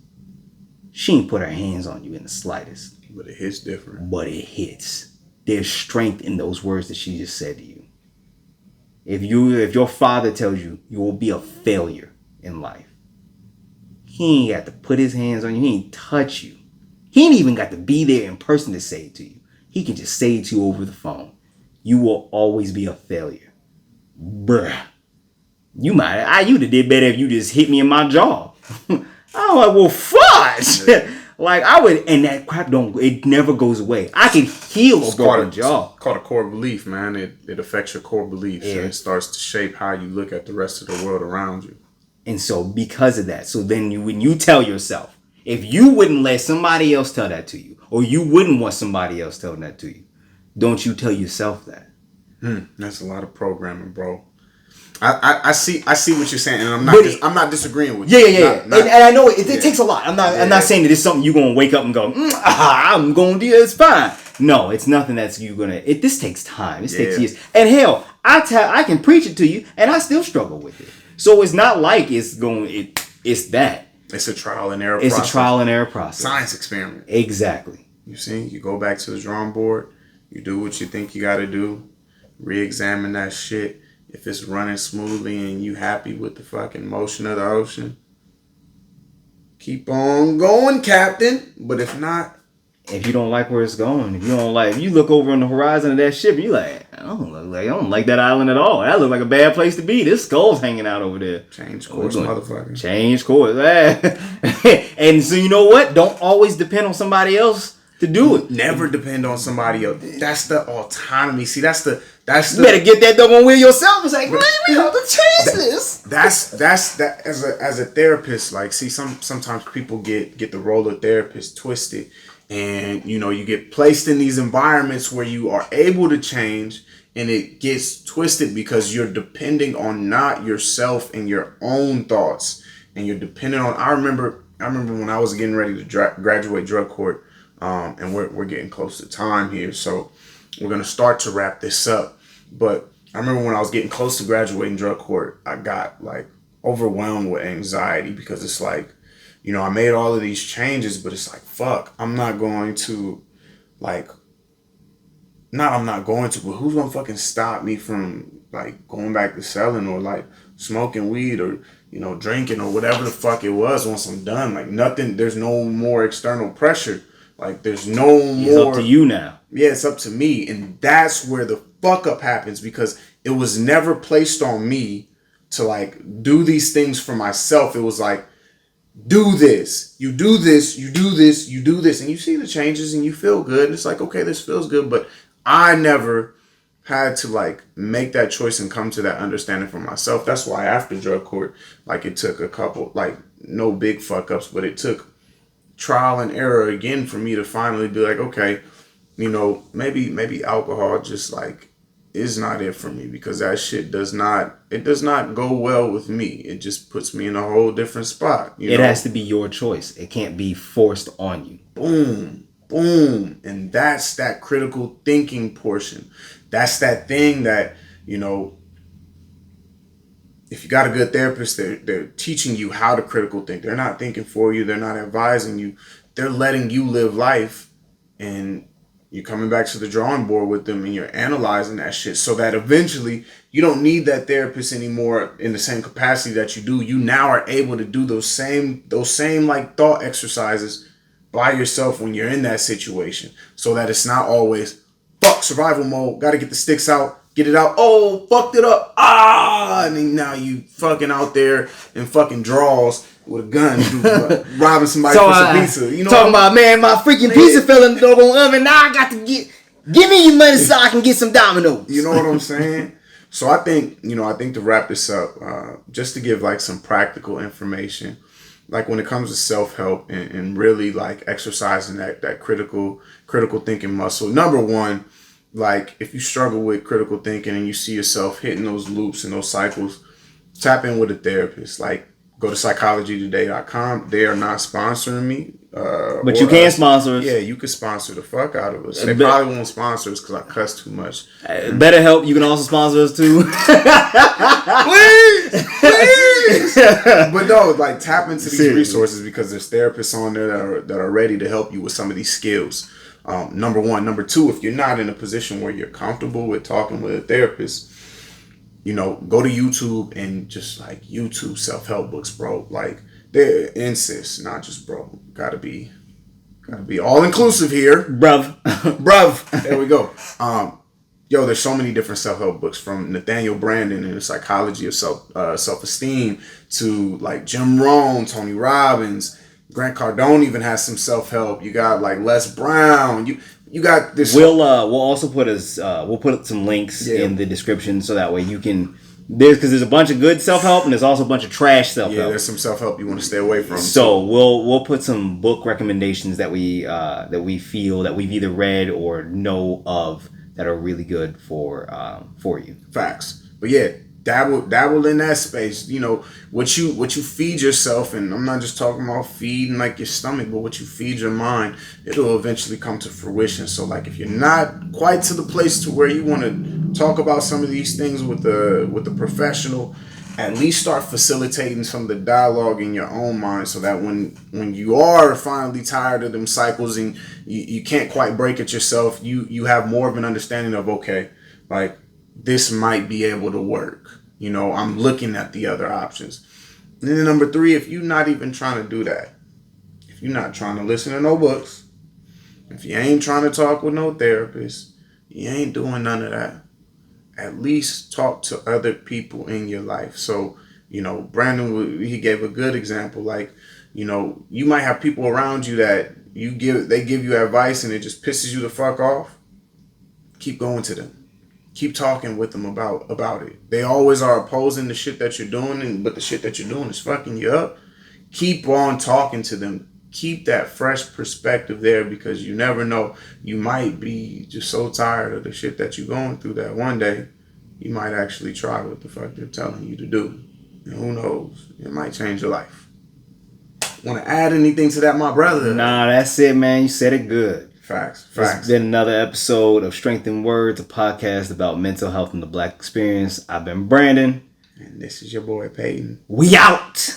she ain't put her hands on you in the slightest. But it hits different. But it hits. There's strength in those words that she just said to you. If your father tells you you will be a failure in life, he ain't got to put his hands on you. He ain't touch you. He ain't even got to be there in person to say it to you. He can just say it to you over the phone. You will always be a failure. Bruh. You'd have did better if you just hit me in my jaw. I'm like, well, fudge. Like, I would, and that crap it never goes away. I can heal a broken jaw. It's called a core belief, man. It affects your core beliefs. Yeah. And it starts to shape how you look at the rest of the world around you. And so because of that, so then when you tell yourself, if you wouldn't let somebody else tell that to you, or you wouldn't want somebody else telling that to you, don't you tell yourself that. That's a lot of programming, bro. I see what you're saying, and I'm not disagreeing with you. Yeah. And I know it takes a lot. I'm not saying that it's something you're gonna wake up and go, I'm gonna do it. It's fine. No, it's nothing that's you gonna. This takes time. This takes years. And hell, I can preach it to you, and I still struggle with it. So it's not like it's that. It's a trial and error. It's a trial and error process. Science experiment. Exactly. You see, you go back to the drawing board. You do what you think you got to do. Re-examine that shit. If it's running smoothly and you happy with the fucking motion of the ocean, keep on going, Captain. But if not, if you don't like where it's going, if you look over on the horizon of that ship, you like, I don't like that island at all. That looks like a bad place to be. This skull's hanging out over there. Change course, motherfucker. Change course. And so you know what? Don't always depend on somebody else to do it. Never depend on somebody else. That's the autonomy. See, that's the. You better get that dog on wheel yourself. It's like, man, we have to change this. That's as a therapist. Like, see, sometimes people get the role of therapist twisted, and you get placed in these environments where you are able to change, and it gets twisted because you're depending on not yourself and your own thoughts, and you're dependent on. I remember when I was getting ready to graduate drug court, and we're getting close to time here, so we're gonna start to wrap this up. But I remember when I was getting close to graduating drug court, I got like overwhelmed with anxiety because it's like, I made all of these changes, but it's like, fuck, I'm not going to, but who's gonna fucking stop me from like going back to selling or like smoking weed or, drinking or whatever the fuck it was once I'm done? Like nothing, there's no more external pressure. Like there's no more. It's up to you now. Yeah, it's up to me. And that's where the fuck up happens, because it was never placed on me to like do these things for myself. It was like, do this, you do this, you do this, you do this, and you see the changes and you feel good. And it's like, okay, this feels good. But I never had to like make that choice and come to that understanding for myself. That's why after drug court, like it took a couple, like no big fuck ups, but it took trial and error again for me to finally be like, okay, maybe alcohol just like is not it for me, because that shit does not go well with me. It just puts me in a whole different spot. It has to be your choice. It can't be forced on you. Boom. And that's that critical thinking portion. That's that thing that, if you got a good therapist, they're teaching you how to critical think. They're not thinking for you. They're not advising you. They're letting you live life, and you're coming back to the drawing board with them, and you're analyzing that shit so that eventually you don't need that therapist anymore in the same capacity that you do. You now are able to do those same like thought exercises by yourself when you're in that situation, so that it's not always fuck survival mode. Got to get the sticks out. Get it out. Oh, fucked it up. And then now you fucking out there in fucking draws with a gun, robbing somebody for some pizza. Talking about, man, my freaking pizza fell in the doggone oven. Now I got to get. Give me your money so I can get some dominoes. You know what I'm saying? So I think, to wrap this up, just to give like some practical information, like when it comes to self-help and really like exercising that critical thinking muscle. Number one, like if you struggle with critical thinking and you see yourself hitting those loops and those cycles, tap in with a therapist. Like go to psychologytoday.com. They are not sponsoring me. But you can sponsor us. Yeah, you could sponsor the fuck out of us. They probably won't sponsor us because I cuss too much. Better help. You can also sponsor us too. please. But no, like tap into these resources because there's therapists on there that are ready to help you with some of these skills. Number one. Number two, if you're not in a position where you're comfortable with talking with a therapist, go to YouTube and just like YouTube self-help books, bro. Like they're insist, not just bro. Gotta be all inclusive here. Bruv. There we go. There's so many different self-help books from Nathaniel Brandon and the Psychology of Self-Esteem to like Jim Rohn, Tony Robbins, Grant Cardone even has some self-help. You got like Les Brown. You got this. We'll also put some links in the description so that way you can. There's a bunch of good self-help and there's also a bunch of trash self-help. Yeah, there's some self-help you want to stay away from. So we'll put some book recommendations that we feel that we've either read or know of that are really good for you. Facts. But yeah, dabble in that space. What you feed yourself, and I'm not just talking about feeding like your stomach, but what you feed your mind, it'll eventually come to fruition. So like if you're not quite to the place to where you want to talk about some of these things with the professional, at least start facilitating some of the dialogue in your own mind so that when you are finally tired of them cycles and you can't quite break it yourself, you have more of an understanding of, okay, like this might be able to work. I'm looking at the other options. And then number three, if you're not even trying to do that, if you're not trying to listen to no books, if you ain't trying to talk with no therapist, you ain't doing none of that. At least talk to other people in your life. So, Brandon, he gave a good example. Like, you might have people around you that they give you advice and it just pisses you the fuck off. Keep going to them. Keep talking with them about it. They always are opposing the shit that you're doing, but the shit that you're doing is fucking you up. Keep on talking to them. Keep that fresh perspective there because you never know. You might be just so tired of the shit that you're going through that one day you might actually try what the fuck they're telling you to do. And who knows? It might change your life. Want to add anything to that, my brother? Nah, that's it, man. You said it good. Facts. It's been another episode of Strength in Words, a podcast about mental health and the Black experience. I've been Brandon. And this is your boy, Payton. We out!